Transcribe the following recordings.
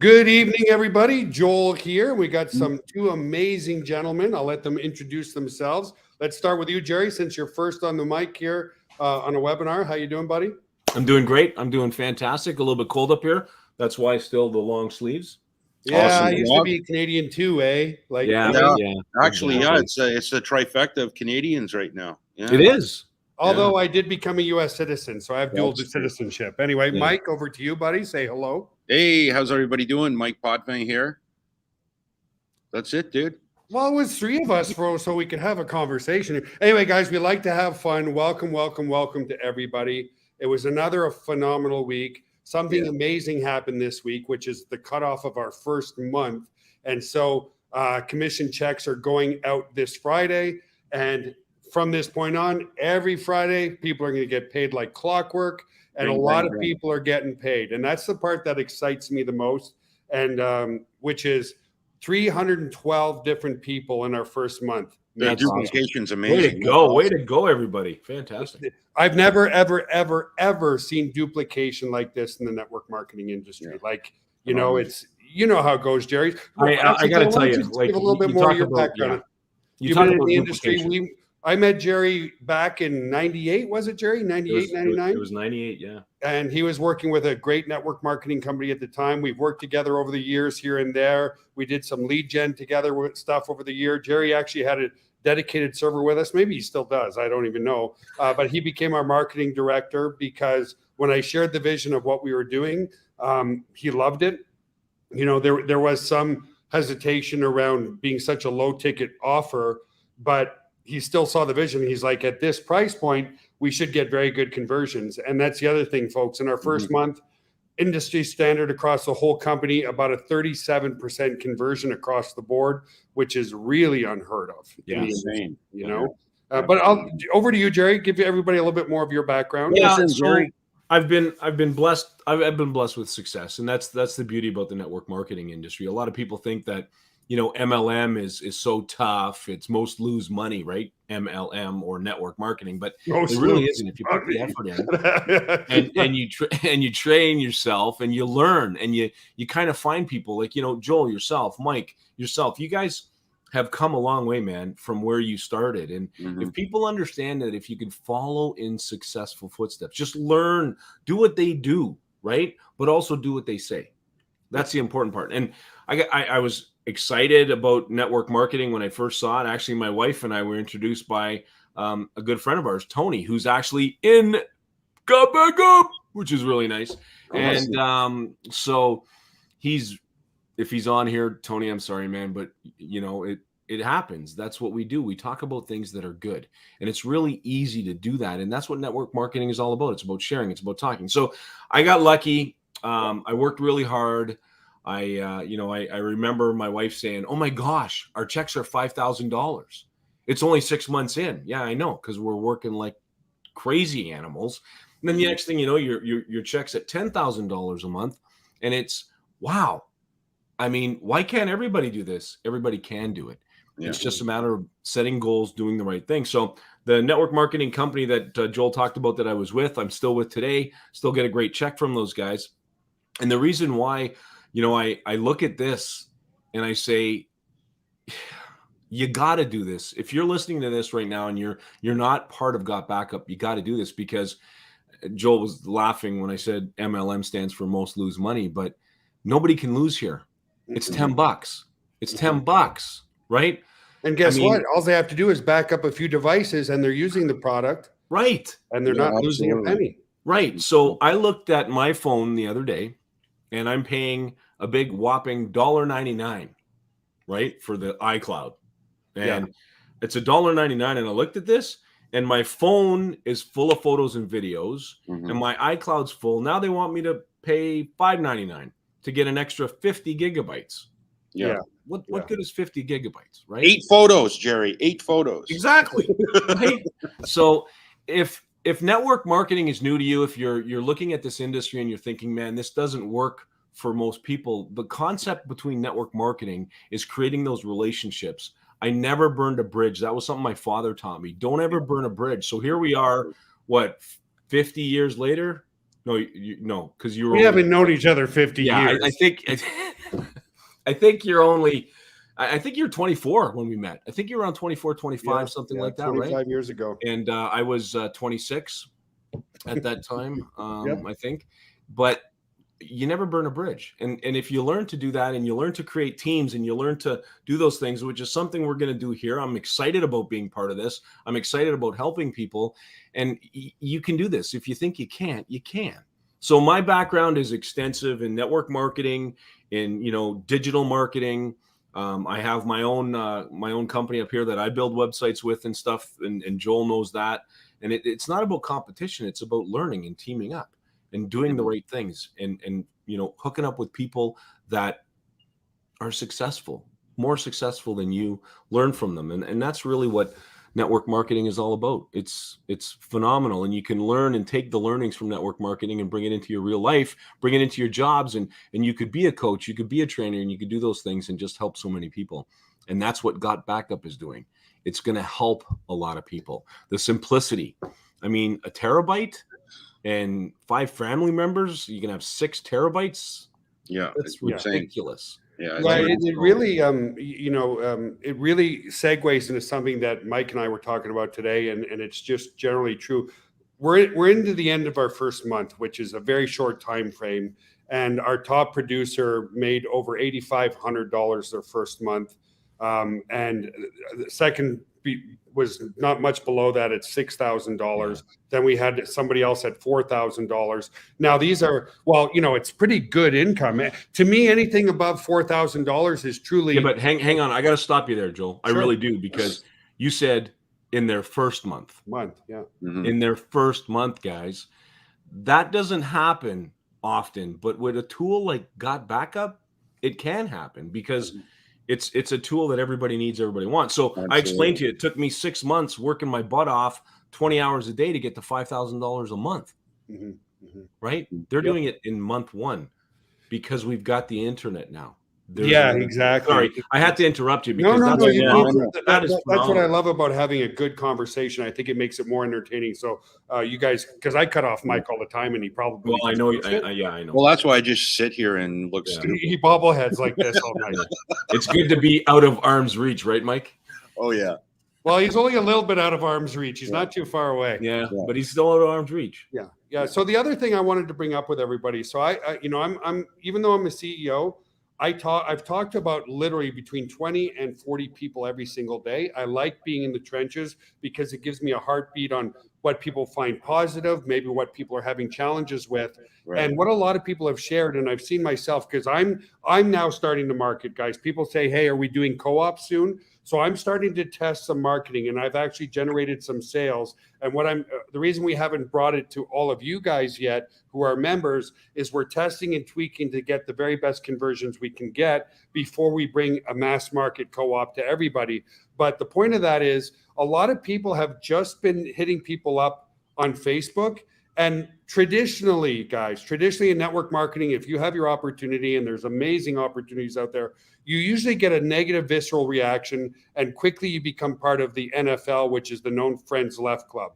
Good evening, everybody. Joel here. We got two amazing gentlemen. I'll let them introduce themselves. Let's start with you, Jerry, since you're first on the mic here on a webinar. How you doing, buddy? I'm doing great. I'm doing fantastic. A little bit cold up here. That's why still the long sleeves. Yeah, Awesome. I used to be Canadian too, eh? Actually, exactly. it's a trifecta of Canadians right now. Yeah. It is. Although I did become a U.S. citizen, so I have dual citizenship. Anyway, Mike, over to you, buddy. Say hello. Hey, how's everybody doing? Mike Potvin here. That's it, dude. Well, it was three of us so we could have a conversation. Anyway, guys, we like to have fun. Welcome to everybody. It was another phenomenal week. Something amazing happened this week, which is the cutoff of our first month. And so commission checks are going out this Friday. And from this point on, every Friday, people are going to get paid like clockwork. And a lot of people are getting paid. And that's the part that excites me the most. And which is 312 different people in our first month. The duplication's amazing. Way to go, everybody. Fantastic. I've never, ever seen duplication like this in the network marketing industry. Like, you know, it's, you know how it goes, Jerry. I got to tell you, like, give a little bit more of your background. You've been in the industry. I met Jerry back in 98, was it, Jerry? 98, 99? It was 98, yeah. And he was working with a great network marketing company at the time. We've worked together over the years here and there. We did some lead gen together with stuff over the year. Jerry actually had a dedicated server with us. Maybe he still does. I don't even know. But he became our marketing director because when I shared the vision of what we were doing, he loved it. You know, there was some hesitation around being such a low ticket offer, but he still saw the vision. He's like, at this price point, we should get very good conversions. And that's the other thing, folks. In our first month, industry standard across the whole company, about a 37% conversion across the board, which is really unheard of. Yeah, insane, you know. But over to you, Jerry. Give everybody a little bit more of your background. Yeah, so I've been blessed. I've been blessed with success, and that's the beauty about the network marketing industry. A lot of people think that, you know, MLM is so tough. It's most lose money, right? MLM or network marketing, but it really isn't if you put the effort in and you train yourself and you learn and you kind of find people like, you know, Joel, yourself, Mike, yourself. You guys have come a long way, man, from where you started. And if people understand that if you can follow in successful footsteps, just learn, do what they do, right? But also do what they say. That's the important part. And I was excited about network marketing when I first saw it. Actually, my wife and I were introduced by a good friend of ours, Tony, who's actually in GotBackup, which is really nice. And so if he's on here, Tony, I'm sorry, man, but you know, it happens. That's what we do. We talk about things that are good, and it's really easy to do that. And that's what network marketing is all about. It's about sharing. It's about talking. So I got lucky. I worked really hard. I remember my wife saying, "Oh my gosh, our checks are $5,000. It's only 6 months in." Yeah, I know, because we're working like crazy animals. And then the next thing you know, your check's at $10,000 a month, and it's wow. I mean, why can't everybody do this? Everybody can do it. Yeah. It's just a matter of setting goals, doing the right thing. So the network marketing company that Joel talked about that I was with, I'm still with today, still get a great check from those guys. And the reason why, you know, I look at this and I say, you got to do this. If you're listening to this right now and you're not part of GotBackup, you got to do this, because Joel was laughing when I said MLM stands for most lose money, but nobody can lose here. It's $10. It's $10, right? And guess what? All they have to do is back up a few devices and they're using the product. Right. And they're not losing a penny. Right. So I looked at my phone the other day and I'm paying a big whopping $1.99, right, for the iCloud. And it's $1.99. And I looked at this and my phone is full of photos and videos and my iCloud's full. Now they want me to pay $5.99 to get an extra 50 gigabytes. Yeah. What good is 50 gigabytes, right? 8 photos, Jerry. 8 photos. Exactly. Right? So if network marketing is new to you, if you're looking at this industry and you're thinking, man, this doesn't work for most people, the concept between network marketing is creating those relationships. I never burned a bridge. That was something my father taught me. Don't ever burn a bridge. So here we are, 50 years later, No, no, because you were. We haven't known each other 50 years. I think I think you're only. I think you're 24 when we met. I think you're around 24, 25, something like that, 25 right? years ago. And I was 26 at that time, Yep. I think. But you never burn a bridge. And if you learn to do that and you learn to create teams and you learn to do those things, which is something we're going to do here. I'm excited about being part of this. I'm excited about helping people. And you can do this. If you think you can't, you can. So my background is extensive in network marketing, in digital marketing. I have my own company up here that I build websites with and stuff, and Joel knows that. And it's not about competition; it's about learning and teaming up and doing the right things, and hooking up with people that are successful, more successful than you. Learn from them, and that's really what network marketing is all about. It's phenomenal, and you can learn and take the learnings from network marketing and bring it into your real life, bring it into your jobs, and you could be a coach, you could be a trainer, and you could do those things and just help so many people. And that's what GotBackup is doing. It's going to help a lot of people. The simplicity. I mean, a terabyte and 5 family members, you can have 6 terabytes. Yeah, That's ridiculous. Yeah, it really, it really segues into something that Mike and I were talking about today, and it's just generally true. We're into the end of our first month, which is a very short time frame, and our top producer made over $8,500 their first month, and the second was not much below that at $6,000. Then we had somebody else at $4,000. Now these are, it's pretty good income. To me, anything above $4,000 is truly. Yeah, but hang on, I got to stop you there, Joel. Sure. I really do, because you said in their first month. Yeah. Mm-hmm. In their first month, guys, that doesn't happen often. But with a tool like GotBackup, it can happen, because it's a tool that everybody needs, everybody wants. So absolutely. I explained to you, it took me 6 months working my butt off 20 hours a day to get to $5,000 a month. Right? They're doing it in month 1 because we've got the internet now. Exactly. Sorry, I had to interrupt you because that's what I love about having a good conversation. I think it makes it more entertaining. So you guys, because I cut off Mike all the time, and he probably I know. I know. Well, that's why I just sit here and look stupid. He bobbleheads like this all night. It's good to be out of arm's reach, right, Mike? Oh yeah. Well, he's only a little bit out of arm's reach. He's not too far away. Yeah, but he's still out of arm's reach. Yeah. So the other thing I wanted to bring up with everybody. So I'm even though I'm a CEO. I've talked about literally between 20 and 40 people every single day. I like being in the trenches because it gives me a heartbeat on what people find positive, maybe what people are having challenges with, and what a lot of people have shared. And I've seen myself, because I'm now starting to market, guys. People say, "Hey, are we doing co-op soon?" So I'm starting to test some marketing, and I've actually generated some sales. And the reason we haven't brought it to all of you guys yet, who are members, is we're testing and tweaking to get the very best conversions we can get before we bring a mass market co-op to everybody. But the point of that is, a lot of people have just been hitting people up on Facebook. And traditionally in network marketing, if you have your opportunity, and there's amazing opportunities out there, you usually get a negative visceral reaction, and quickly you become part of the NFL, which is the Known Friends Left Club.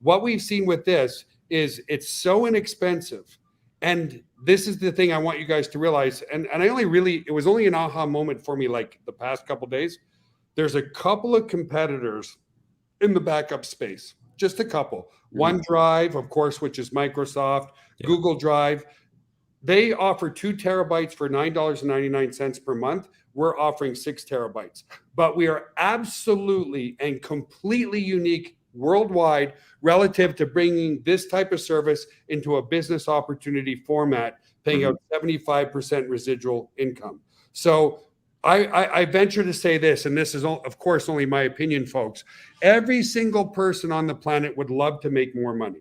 What we've seen with this is it's so inexpensive. And this is the thing I want you guys to realize. And it was only an aha moment for me, like the past couple of days. There's a couple of competitors in the backup space, just a couple. OneDrive, of course, which is Microsoft, Google Drive. They offer 2 terabytes for $9.99 per month. We're offering 6 terabytes. But we are absolutely and completely unique worldwide relative to bringing this type of service into a business opportunity format, paying out 75% residual income. So I venture to say this, and this is, of course, only my opinion, folks. Every single person on the planet would love to make more money.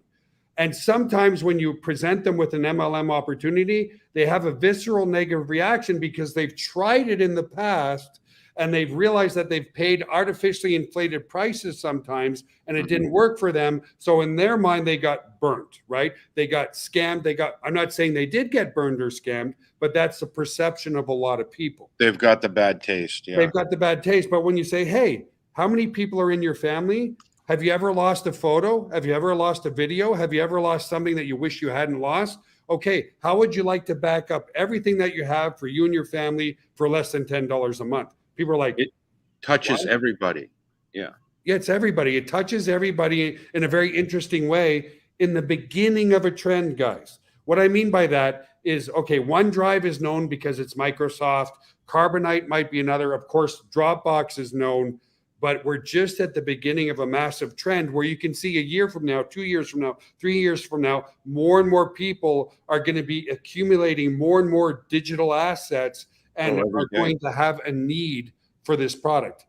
And sometimes when you present them with an MLM opportunity, they have a visceral negative reaction because they've tried it in the past and they've realized that they've paid artificially inflated prices sometimes and it didn't work for them. So in their mind, they got burnt, right? They got scammed. I'm not saying they did get burned or scammed, but that's the perception of a lot of people. They've got the bad taste. Yeah. They've got the bad taste. But when you say, hey, how many people are in your family? Have you ever lost a photo? Have you ever lost a video? Have you ever lost something that you wish you hadn't lost? Okay, how would you like to back up everything that you have for you and your family for less than $10 a month? People are like, It touches what? everybody. Yeah. Yeah, it's everybody. It touches everybody in a very interesting way in the beginning of a trend, guys. What I mean by that is, okay, OneDrive is known because it's Microsoft. Carbonite might be another. Of course, Dropbox is known, but we're just at the beginning of a massive trend where you can see a year from now, 2 years from now, 3 years from now, more and more people are going to be accumulating more and more digital assets and are going to have a need for this product.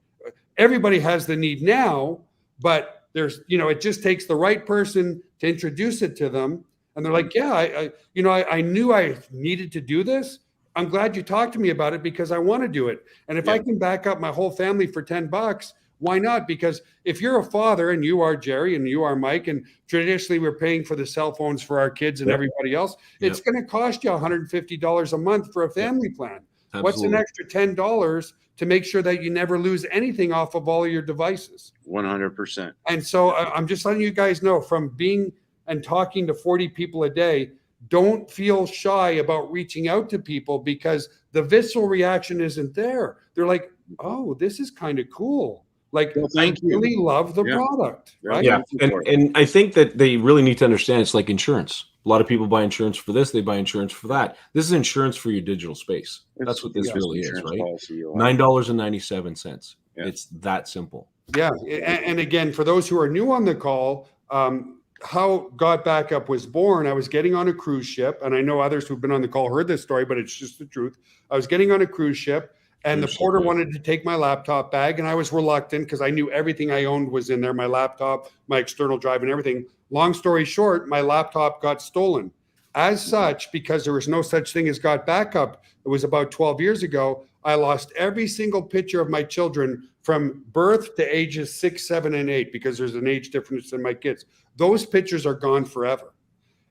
Everybody has the need now, but there's, it just takes the right person to introduce it to them. And they're like, yeah, I knew I needed to do this. I'm glad you talked to me about it because I want to do it. And if I can back up my whole family for $10, why not? Because if you're a father, and you are Jerry and you are Mike, and traditionally we're paying for the cell phones for our kids and everybody else, it's going to cost you $150 a month for a family plan. Absolutely. What's an extra $10 to make sure that you never lose anything off of all of your devices? 100%. And so I'm just letting you guys know, from being and talking to 40 people a day, don't feel shy about reaching out to people, because the visceral reaction isn't there. They're like, oh, this is kind of cool. Like, well, I really love the product. Right? Yeah. And I think that they really need to understand it's like insurance. A lot of people buy insurance for this, they buy insurance for that. This is insurance for your digital space. That's what this really is, right? $9.97. It's that simple. Yeah. And again, for those who are new on the call, how GotBackup was born, I was getting on a cruise ship, and I know others who've been on the call heard this story, but it's just the truth. I was getting on a cruise ship, and the porter wanted to take my laptop bag, and I was reluctant because I knew everything I owned was in there, my laptop, my external drive, and everything. Long story short, my laptop got stolen. As such, because there was no such thing as GotBackup, it was about 12 years ago, I lost every single picture of my children from birth to ages 6, 7, and 8, because there's an age difference in my kids. Those pictures are gone forever.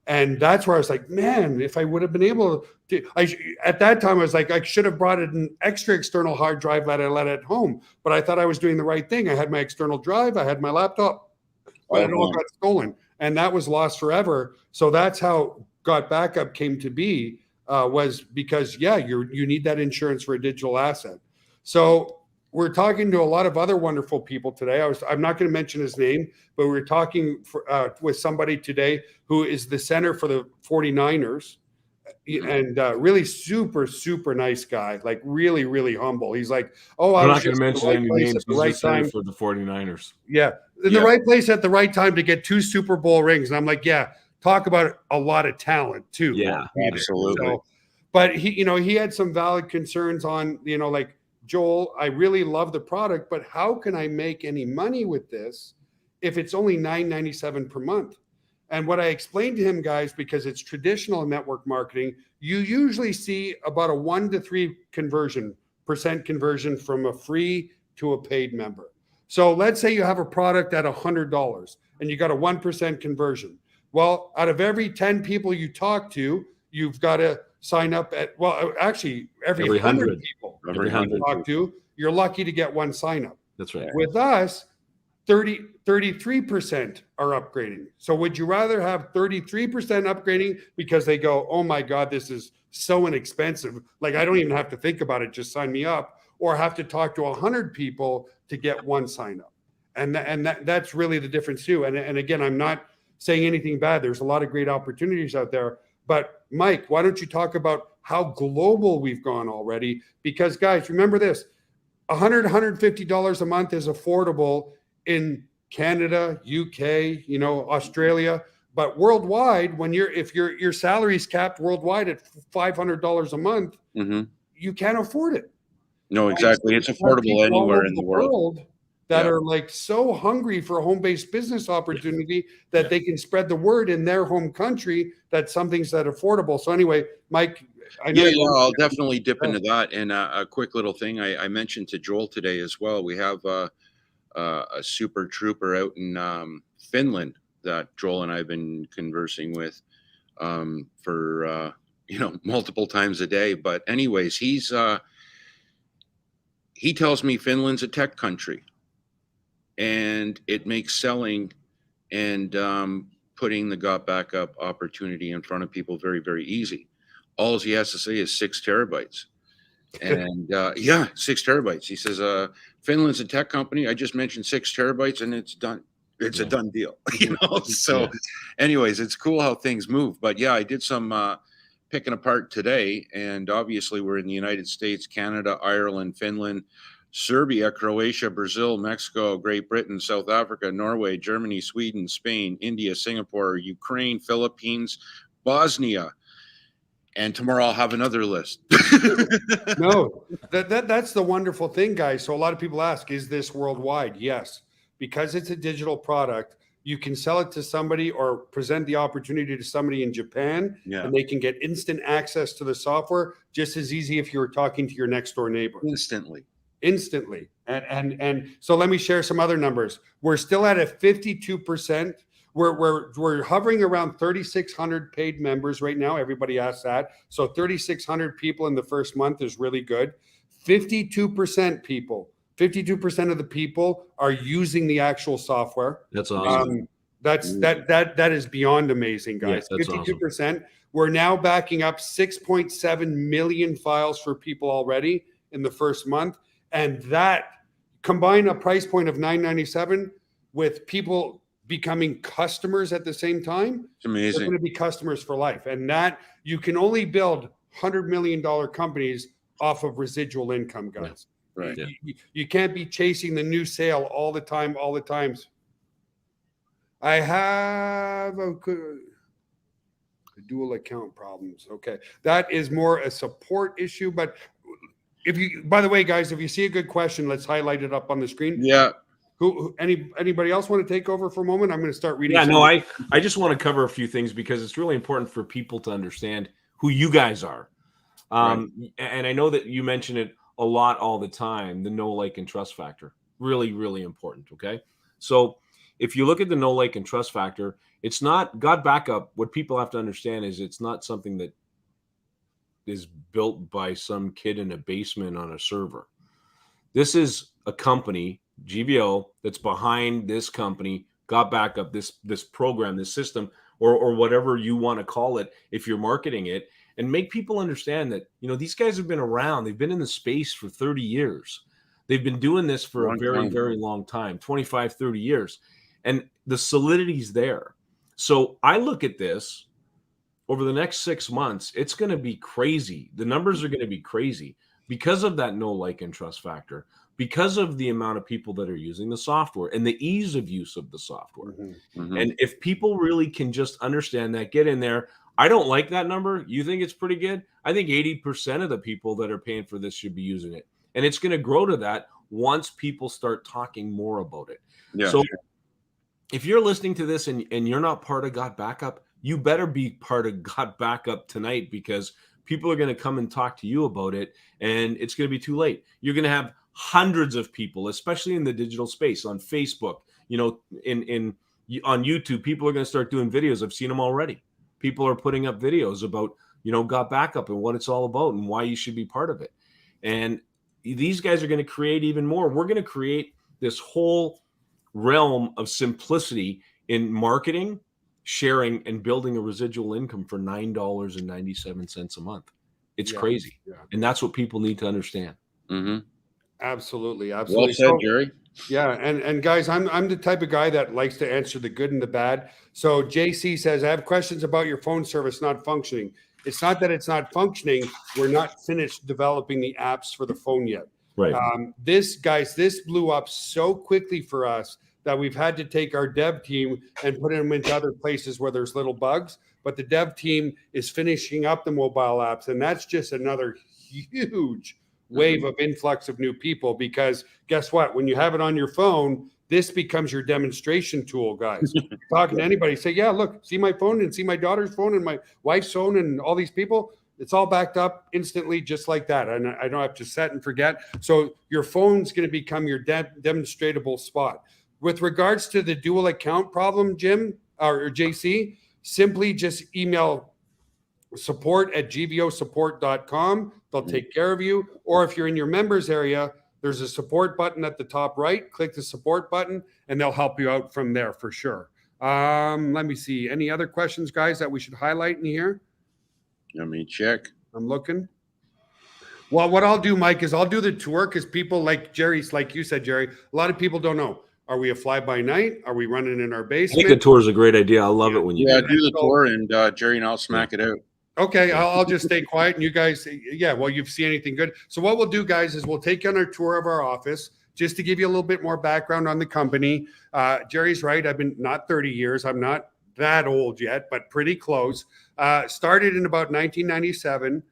And that's where I was like, man, if I would have been able to, at that time, I was like, I should have brought an extra external hard drive that I let at home. But I thought I was doing the right thing. I had my external drive, I had my laptop, but it all got stolen. And that was lost forever. So that's how GotBackup came to be, was because, you need that insurance for a digital asset. So we're talking to a lot of other wonderful people today. I'm not going to mention his name, but we're talking with somebody today who is the center for the 49ers, and really super, super nice guy, like really, really humble. He's like, oh, I'm not going to mention any names. He's the center for the 49ers. Yeah. In the right place at the right time to get 2 Super Bowl rings. And I'm like, yeah, talk about a lot of talent too. Yeah, absolutely. So, but he had some valid concerns on, like, Joel, I really love the product, but how can I make any money with this if it's only $9.97 per month? And what I explained to him, guys, because it's traditional network marketing, you usually see about a 1 to 3% conversion from a free to a paid member. So let's say you have a product at $100 and you got a 1% conversion. Well, out of every 10 people you talk to, you've got to sign up at, well, actually every 100 people you talk to, you're lucky to get 1 sign up. That's right. With us, 33% are upgrading. So would you rather have 33% upgrading because they go, oh my God, this is so inexpensive, like I don't even have to think about it, just sign me up, or have to talk to 100 people to get 1 sign up? And that's really the difference too. And again, I'm not saying anything bad. There's a lot of great opportunities out there. But Mike, why don't you talk about how global we've gone already? Because guys, remember this, $150 a month is affordable in Canada, UK, Australia, but worldwide, if your salary's capped worldwide at $500 a month, you can't afford it. No, exactly. It's affordable anywhere in the world. That are like so hungry for a home-based business opportunity that they can spread the word in their home country that something's that affordable. So anyway, Mike, I know I'll definitely dip into that. And a quick little thing I mentioned to Joel today as well. We have a super trooper out in Finland that Joel and I have been conversing with for multiple times a day. But anyways, he tells me Finland's a tech country. and it makes selling and putting the GotBackup opportunity in front of people very, very easy. All he has to say is 6 terabytes. And yeah, 6 terabytes. He says, Finland's a tech company. I just mentioned 6 terabytes and it's done. It's a done deal, you know? So anyways, it's cool how things move. But yeah, I did some picking apart today. And obviously we're in the United States, Canada, Ireland, Finland, Serbia, Croatia, Brazil, Mexico, Great Britain, South Africa, Norway, Germany, Sweden, Spain, India, Singapore, Ukraine, Philippines, Bosnia. And tomorrow I'll have another list. No, that's the wonderful thing, guys. So a lot of people ask, is this worldwide? Yes, because it's a digital product. You can sell it to somebody or present the opportunity to somebody in Japan, and they can get instant access to the software just as easy if you were talking to your next door neighbor. Instantly. And so let me share some other numbers. We're still at a 52%. We're hovering around 3,600 paid members right now. Everybody asks that. So 3,600 people in the first month is really good. 52% people, 52% of the people are using the actual software. That's awesome. That is beyond amazing, guys. Yeah, that's 52%. awesome. We're now backing up 6.7 million files for people already in the first month. And that combine a price point of $9.97 with people becoming customers at the same time. It's amazing. They're going to be customers for life. And that you can only build $100 million companies off of residual income, guys. Yeah, right. You can't be chasing the new sale all the time. I have a dual account problems. Okay. That is more a support issue, but by the way, guys, if you see a good question, let's highlight it up on the screen. Yeah. Anybody else want to take over for a moment? I'm going to start reading. Yeah, no, I just want to cover a few things because it's really important for people to understand who you guys are. And I know that you mention it a lot all the time, the know, like, and trust factor. Really, really important. Okay. So if you look at the know, like, and trust factor, it's not GotBackup. What people have to understand is it's not something that is built by some kid in a basement on a server. This is a company, GVO, that's behind this company, GotBackup, this program, this system, or whatever you want to call it, if you're marketing it, and make people understand that, you know, these guys have been around. They've been in the space for 30 years. They've been doing this for a very, very long time, 25, 30 years. And the solidity's there. So I look at this over the next 6 months, it's going to be crazy. The numbers are going to be crazy because of that know, like, and trust factor, because of the amount of people that are using the software and the ease of use of the software. And if people really can just understand that, get in there. I don't like that number. You think it's pretty good? I think 80% of the people that are paying for this should be using it. And it's going to grow to that once people start talking more about it. Yeah. So if you're listening to this and you're not part of GotBackup, you better be part of GotBackup tonight, because people are going to come and talk to you about it, and it's going to be too late. You're going to have hundreds of people, especially in the digital space, on Facebook, you know, on YouTube. People are going to start doing videos. I've seen them already. People are putting up videos about, you know, GotBackup and what it's all about and why you should be part of it. And these guys are going to create even more. We're going to create this whole realm of simplicity in marketing, sharing, and building a residual income for $9.97 a month. It's crazy. Yeah. And that's what people need to understand. Absolutely. Well said, Jerry. Yeah. And guys, I'm the type of guy that likes to answer the good and the bad. So JC says, I have questions about your phone service not functioning. It's not that it's not functioning. We're not finished developing the apps for the phone yet. Right. This blew up so quickly for us that we've had to take our dev team and put them into other places where there's little bugs. But the dev team is finishing up the mobile apps. And that's just another huge wave of influx of new people, because guess what? When you have it on your phone, this becomes your demonstration tool, guys. Talking to anybody, say, yeah, look, see my phone and see my daughter's phone and my wife's phone and all these people. It's all backed up instantly, just like that. And I don't have to set and forget. So your phone's going to become your demonstratable spot. With regards to the dual account problem, Jim or JC, simply just email support@gvosupport.com. They'll take care of you. Or if you're in your members area, There's a support button at the top right. Click the support button and they'll help you out from there for sure. Let me see. Any other questions, guys, that we should highlight in here? Let me check. I'm looking. Well, what I'll do, Mike, is I'll do the tour because people like Jerry's, like you said, Jerry, a lot of people don't know. Are we a fly-by-night? Are we running in our I basement? think a tour is a great idea. I love it when you Yeah, do do the tour, and Jerry and I'll smack it out. Okay, I'll just stay quiet and you guys, yeah, well, you've seen anything good. So what we'll do, guys, is we'll take you on our tour of our office just to give you a little bit more background on the company. Jerry's right. I've been not 30 years. I'm not that old yet, but pretty close. Started in about 1997,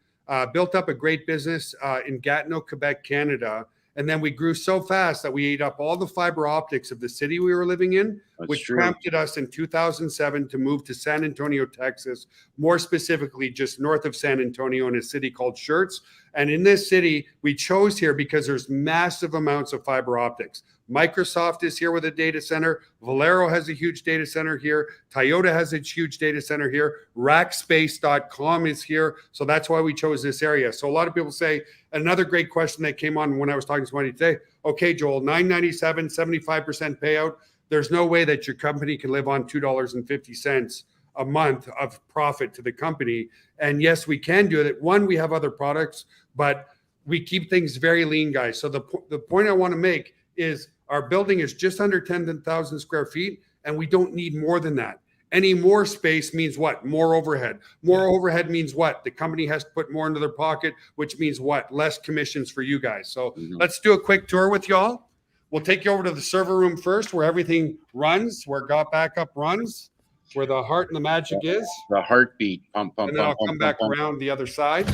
built up a great business in Gatineau, Quebec, Canada. And then we grew so fast that we ate up all the fiber optics of the city we were living in, which prompted us in 2007 to move to San Antonio, Texas, more specifically just north of San Antonio in a city called Schertz. And in this city, we chose here because there's massive amounts of fiber optics. Microsoft is here with a data center. Valero has a huge data center here. Toyota has a huge data center here. Rackspace.com is here. So that's why we chose this area. So a lot of people say, another great question that came on when I was talking to somebody today, okay, Joel, $9.97, 75% payout. There's no way that your company can live on $2.50 a month of profit to the company. And yes, we can do it. One, we have other products, but we keep things very lean, guys. So the point I want to make is our building is just under 10,000 square feet, and we don't need more than that. Any more space means what? More overhead. More overhead means what? The company has to put more into their pocket, which means what? Less commissions for you guys. So let's do a quick tour with y'all. We'll take you over to the server room first, where everything runs, where GotBackup runs, where the heart and the magic is. The heartbeat. Pump, pump, And then I'll pump, come pump, back pump. around the other side.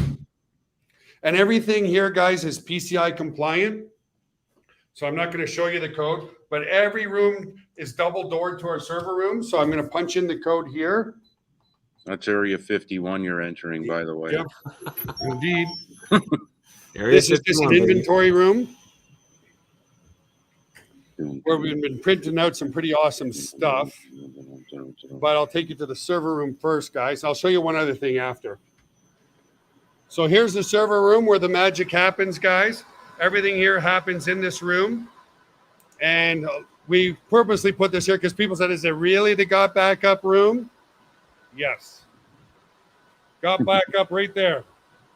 And everything here, guys, is PCI compliant. So I'm not going to show you the code, but every room is double doored to our server room. So I'm going to punch in the code here. That's area 51 you're entering, by the way. Yep, indeed. Area This is just 51, an baby. inventory room where we've been printing out some pretty awesome stuff. But I'll take you to the server room first, guys. I'll show you one other thing after. So here's the server room where the magic happens, guys. Everything here happens in this room. And we purposely put this here because people said, is it really the GotBackup room? Yes. GotBackup right there.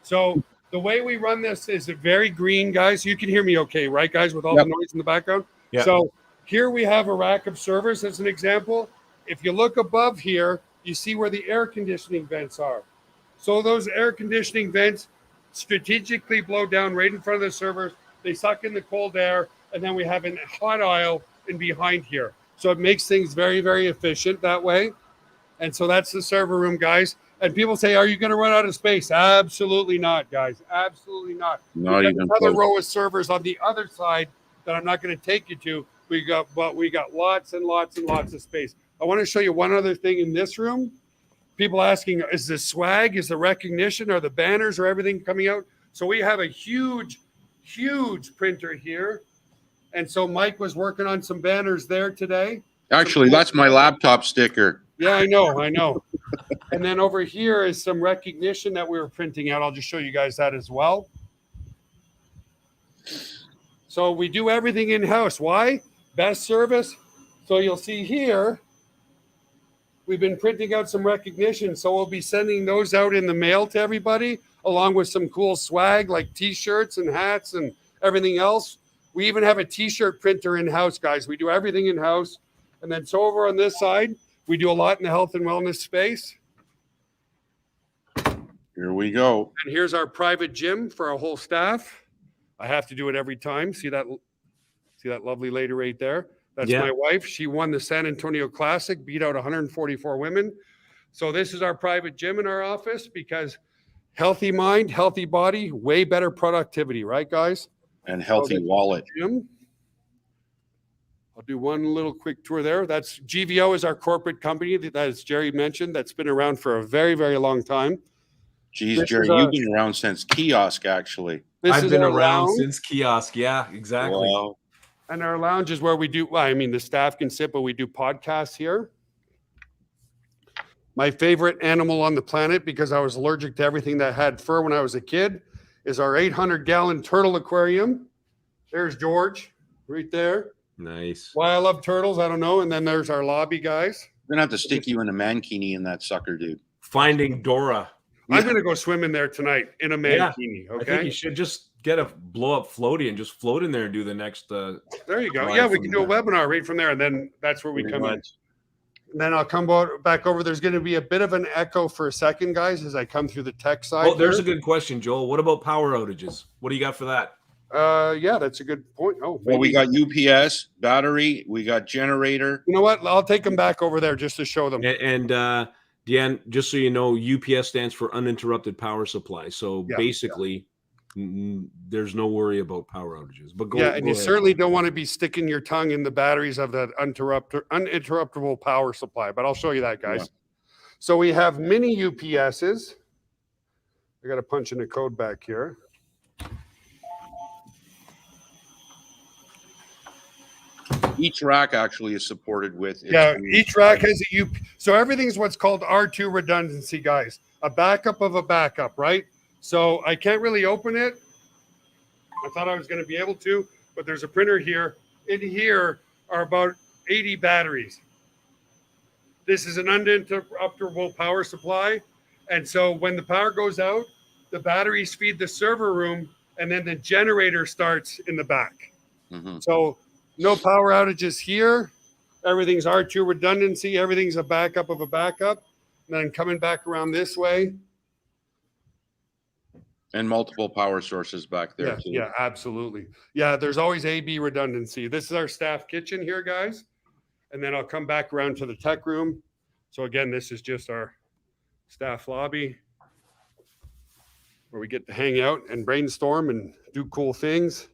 So the way we run this is very green, guys. You can hear me okay, right, guys, with all the noise in the background? Yep. So here we have a rack of servers as an example. If you look above here, you see where the air conditioning vents are. So those air conditioning vents strategically blow down right in front of the servers. They suck in the cold air, and then we have a hot aisle in behind here. So it makes things very, very efficient that way. And so that's the server room, guys. And people say, are you going to run out of space? Absolutely not, guys. Absolutely not. Not even another close. row of servers on the other side that I'm not going to take you to. We got lots and lots and lots of space. I want to show you one other thing in this room. People asking, is the swag, is the recognition, are the banners, or everything coming out? So we have a huge, huge printer here. And so Mike was working on some banners there today. Actually, that's my laptop sticker. Yeah, I know. And then over here is some recognition that we were printing out. I'll just show you guys that as well. So we do everything in-house. Why? Best service. So you'll see here, we've been printing out some recognition. So we'll be sending those out in the mail to everybody, along with some cool swag like T-shirts and hats and everything else. We even have a T-shirt printer in-house, guys. We do everything in-house. And then so over on this side, we do a lot in the health and wellness space. Here we go. And here's our private gym for our whole staff. I have to do it every time. See that lovely lady right there? That's my wife. She won the San Antonio Classic, beat out 144 women. So this is our private gym in our office because healthy mind, healthy body, way better productivity, right, guys? And healthy wallet. Gym. I'll do one little quick tour there. That's GVO is our corporate company that, as Jerry mentioned, that's been around for a very, very long time. Geez, Jerry, you've been around since kiosk, actually. I've been around since kiosk. Yeah, exactly. Wow. And our lounge is where we do, well, I mean, the staff can sit, but we do podcasts here. My favorite animal on the planet, because I was allergic to everything that had fur when I was a kid, is our 800-gallon turtle aquarium. There's George right there. Nice. Why I love turtles, I don't know. And then there's our lobby guys. I'm gonna have to stick you in a mankini in that sucker, dude. Finding Dora. I'm going to go swim in there tonight in a mankini. I think Okay. you should just get a blow up floaty and just float in there and do the next. There you go. live Yeah, we from can do a there. webinar right from there. And then that's where we Pretty come in. much. And then I'll come back over. There's going to be a bit of an echo for a second, guys, as I come through the tech side. Oh, there's a here. good question, Joel. What about power outages? What do you got for that? Yeah, that's a good point. Oh, Well, we maybe. got UPS, battery, we got generator. You know what? I'll take them back over there just to show them. And Deanne, just so you know, UPS stands for uninterrupted power supply. So Yeah, basically, there's no worry about power outages. But go. Yeah, and go you ahead. certainly don't want to be sticking your tongue in the batteries of that uninterruptible power supply. But I'll show you that, guys. Yeah. So we have mini UPSs. I got to punch in the code back here. Each rack actually is supported with. its Yeah, own- each rack has a So everything's what's called R2 redundancy, guys. A backup of a backup, right? So I can't really open it. I thought I was going to be able to, but there's a printer here. In here are about 80 batteries. This is an uninterruptible power supply. And so when the power goes out, the batteries feed the server room, and then the generator starts in the back. Mhm. So no power outages here. Everything's R2 redundancy. Everything's a backup of a backup. And then coming back around this way. And multiple power sources back there Yeah, too. yeah, absolutely. Yeah, there's always AB redundancy. This is our staff kitchen here, guys. And then I'll come back around to the tech room. So again, this is just our staff lobby where we get to hang out and brainstorm and do cool things.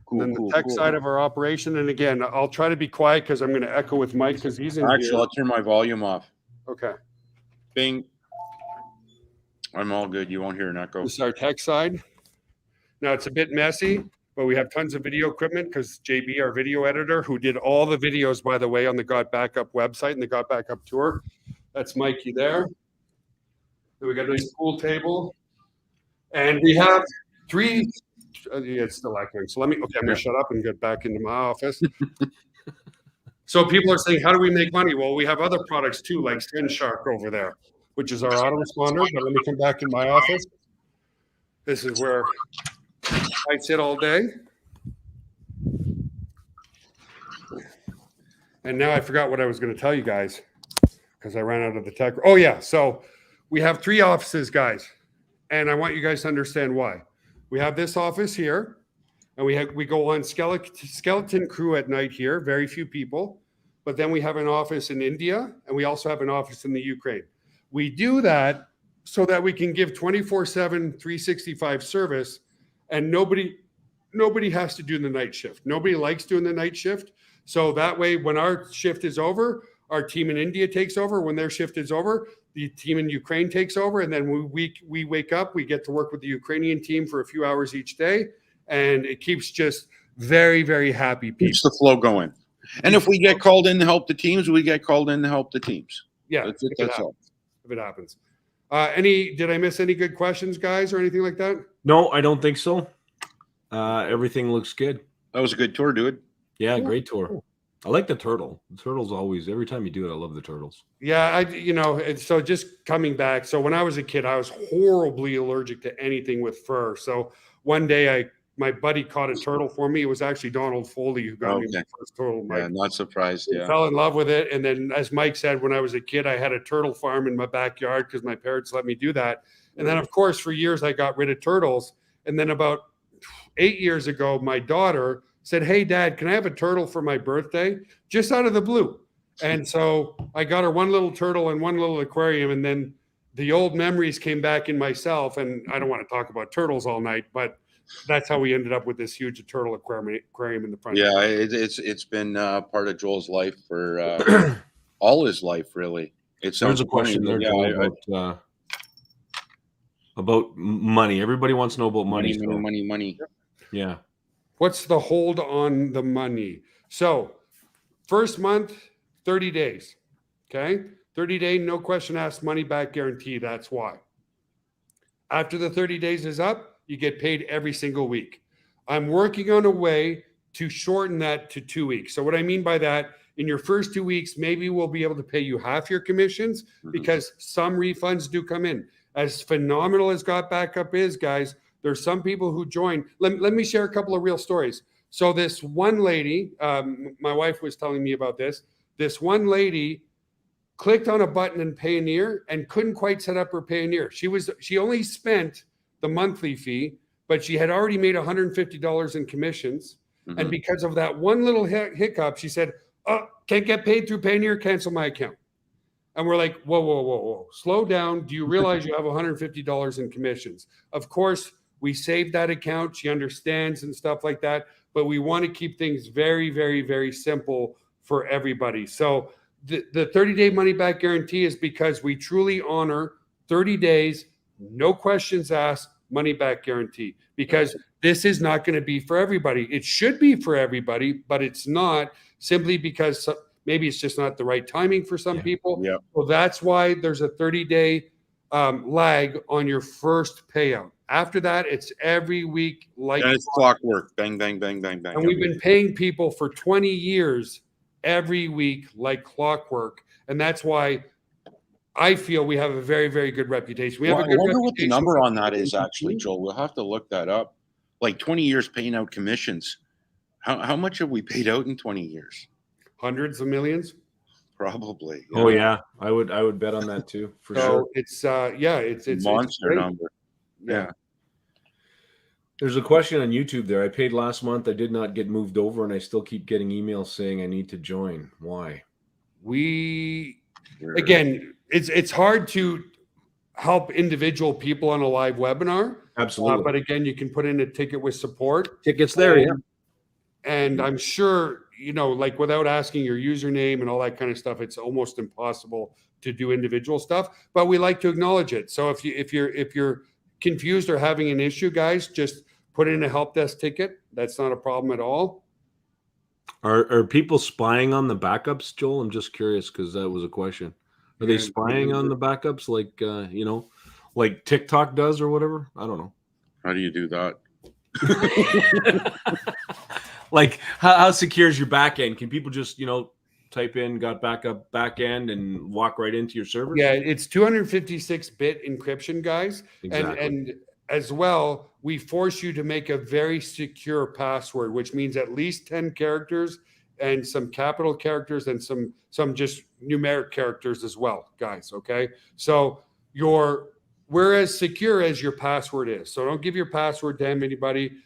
Cool, And then cool, the tech cool. side of our operation. And again, I'll try to be quiet because I'm going to echo with Mike because he's in Actually, here. I'll turn my volume off. Okay. Bing. I'm all good. You won't hear an echo. This is our tech side. Now it's a bit messy, but we have tons of video equipment because JB, our video editor, who did all the videos, by the way, on the GotBackup website and the GotBackup tour. That's Mikey there. Then we got a nice pool table. And we have three. Yeah, it's still echoing. So I'm going to shut up and get back into my office. So people are saying, how do we make money? Well, we have other products too, like Shark over there, which is our autoresponder. But let me come back in my office. This is where I sit all day. And now I forgot what I was going to tell you guys because I ran out of the tech. Oh, yeah. So we have 3 offices, guys. And I want you guys to understand why. We have this office here. And we go on skeleton crew at night here, very few people. But then we have an office in India, and we also have an office in the Ukraine. We do that so that we can give 24/7, 365 service, and nobody has to do the night shift. Nobody likes doing the night shift. So that way, when our shift is over, our team in India takes over. When their shift is over, the team in Ukraine takes over. And then we wake up, we get to work with the Ukrainian team for a few hours each day. And it keeps just very, very happy people. Keeps the flow going. And if we get called in to help the teams, we get called in to help the teams. Yeah, That's it. That's all. if it happens. Did I miss any good questions, guys, or anything like that? No, I don't think so. Everything looks good. That was a good tour, dude. Yeah, Cool, great tour. cool. I like the turtle. The turtle's always, every time you do it, I love the turtles. Yeah, so just coming back. So when I was a kid, I was horribly allergic to anything with fur. So one day my buddy caught a turtle for me. It was actually Donald Foley who got me my Okay. first turtle. Yeah, not surprised. I Yeah. fell in love with it. And then, as Mike said, when I was a kid, I had a turtle farm in my backyard because my parents let me do that. And then, of course, for years, I got rid of turtles. And then about 8 years ago, my daughter said, "Hey, Dad, can I have a turtle for my birthday?" Just out of the blue. And so I got her one little turtle and one little aquarium. And then the old memories came back in myself. And I don't want to talk about turtles all night, but that's how we ended up with this huge turtle aquarium in the front. Yeah, it's been part of Joel's life for all his life, really. It sounds There's a question funny, there, but Joel, about money. Everybody wants to know about money. money. Yeah. What's the hold on the money? So, first month, 30 days. Okay. 30-day, no question asked, money back guarantee. That's why. After the 30 days is up, you get paid every single week. I'm working on a way to shorten that to 2 weeks. So what I mean by that, in your first 2 weeks, maybe we'll be able to pay you half your commissions because some refunds do come in. As phenomenal as GotBackup is, guys, there's some people who join. Let me share a couple of real stories. So this one lady, my wife was telling me about this. This one lady clicked on a button in Payoneer and couldn't quite set up her Payoneer. She only spent the monthly fee, but she had already made $150 in commissions. And because of that one little hiccup, she said, "Oh, can't get paid through Payoneer, cancel my account." And we're like, whoa, slow down. Do you realize you have $150 in commissions? Of course, we saved that account. She understands and stuff like that. But we want to keep things very, very, very simple for everybody. So the 30-day money-back guarantee is because we truly honor 30 days, no questions asked, money-back guarantee. Because this is not going to be for everybody. It should be for everybody, but it's not, simply because maybe it's just not the right timing for some people. Yeah. So that's why there's a 30-day lag on your first payout. After that, it's every week like and it's clockwork. Bang, bang, bang, bang, bang. And we've been paying people for 20 years every week like clockwork. And that's why I feel we have a very, very good reputation. We have a good I wonder reputation. what the number on that is actually, Joel. We'll have to look that up. Like 20 years paying out commissions. How much have we paid out in 20 years? Hundreds of millions. Probably. Oh yeah, I would bet on that too, for sure. It's it's monster number. Yeah. There's a question on YouTube there. I paid last month. I did not get moved over, and I still keep getting emails saying I need to join. Why? Again, it's hard to help individual people on a live webinar. Absolutely. But again, you can put in a ticket with support. Tickets there, yeah. And I'm sure, like without asking your username and all that kind of stuff, it's almost impossible to do individual stuff. But we like to acknowledge it. So if you're confused or having an issue, guys, just put in a help desk ticket. That's not a problem at all. Are people spying on the backups, Joel? I'm just curious because that was a question. Are they spying on the backups like like TikTok does or whatever? I don't know. How do you do that? Like how secure is your back end? Can people just type in GotBackup back end and walk right into your server? Yeah, it's 256-bit encryption, guys. Exactly. And as well, we force you to make a very secure password, which means at least 10 characters and some capital characters and some just numeric characters as well, guys. Okay. So we're as secure as your password is. So don't give your password to anybody.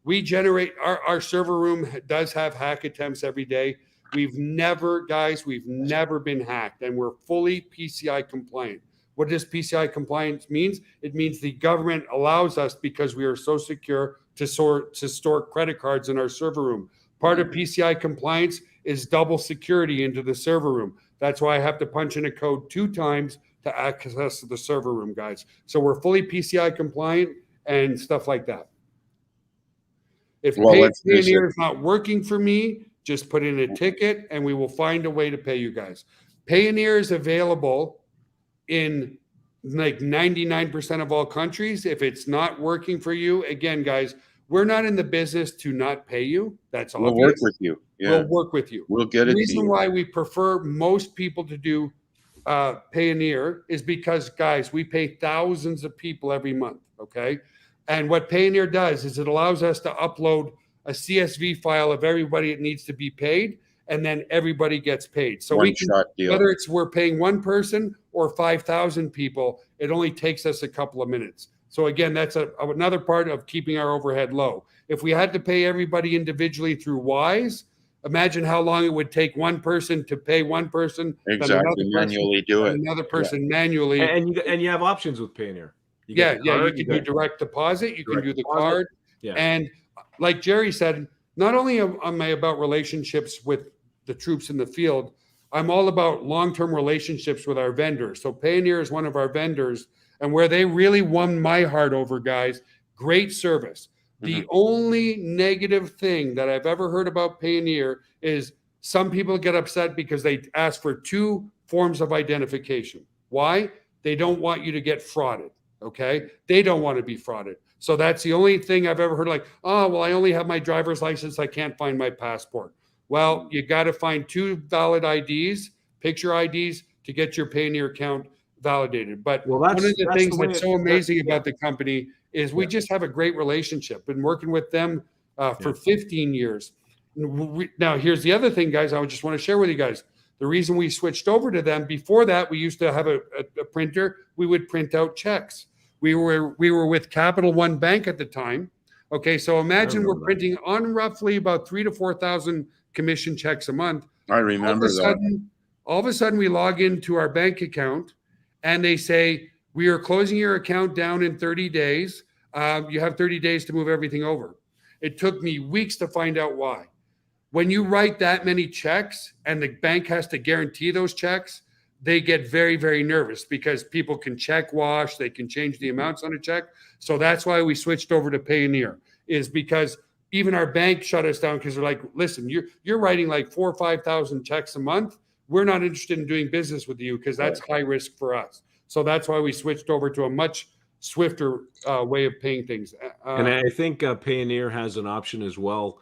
We generate our server room does have hack attempts every day. We've never been hacked, and we're fully PCI compliant. What does PCI compliance means? It means the government allows us, because we are so secure, to store credit cards in our server room. Part of PCI compliance is double security into the server room. That's why I have to punch in a code 2 times to access the server room, guys. So we're fully PCI compliant and stuff like that. If Payoneer is not working for me, just put in a ticket and we will find a way to pay you guys. Payoneer is available in like 99% of all countries. If it's not working for you, again, guys, we're not in the business to not pay you. That's obvious. We'll work with you. Yeah. We'll work with you. We'll get it. The reason why we prefer most people to do Payoneer is because, guys, we pay thousands of people every month, okay? And what Payoneer does is it allows us to upload a CSV file of everybody that needs to be paid, and then everybody gets paid. So we can, whether we're paying one person or 5,000 people, it only takes us a couple of minutes. So again, that's another part of keeping our overhead low. If we had to pay everybody individually through Wise, imagine how long it would take one person to pay one person. Exactly, manually do it. Another person manually. And you have options with Payoneer. You can do direct deposit. You can do the card. Yeah. And like Jerry said, not only am I about relationships with the troops in the field, I'm all about long-term relationships with our vendors. So Payoneer is one of our vendors, and where they really won my heart over, guys, great service. The only negative thing that I've ever heard about Payoneer is some people get upset because they ask for 2 forms of identification. Why? They don't want you to get frauded, okay? They don't want to be frauded. So that's the only thing I've ever heard, like, oh, well, I only have my driver's license. I can't find my passport. Well, you got to find 2 valid IDs, picture IDs, to get your Payoneer account validated. But one of the things that's so amazing about the company is we just have a great relationship. Been working with them for 15 years. Now, here's the other thing, guys, I just want to share with you guys. The reason we switched over to them, before that, we used to have a printer. We would print out checks. We were with Capital One Bank at the time. Okay, so imagine we're printing on roughly about 3,000 to 4,000 commission checks a month. I remember that. All of a sudden, we log into our bank account, and they say, we are closing your account down in 30 days. You have 30 days to move everything over. It took me weeks to find out why. When you write that many checks and the bank has to guarantee those checks, they get very, very nervous because people can check wash, they can change the amounts on a check. So that's why we switched over to Payoneer, is because even our bank shut us down because they're like, listen, you're writing like 4,000 or 5,000 checks a month. We're not interested in doing business with you because that's high risk for us. So that's why we switched over to a much swifter way of paying things. And I think Payoneer has an option as well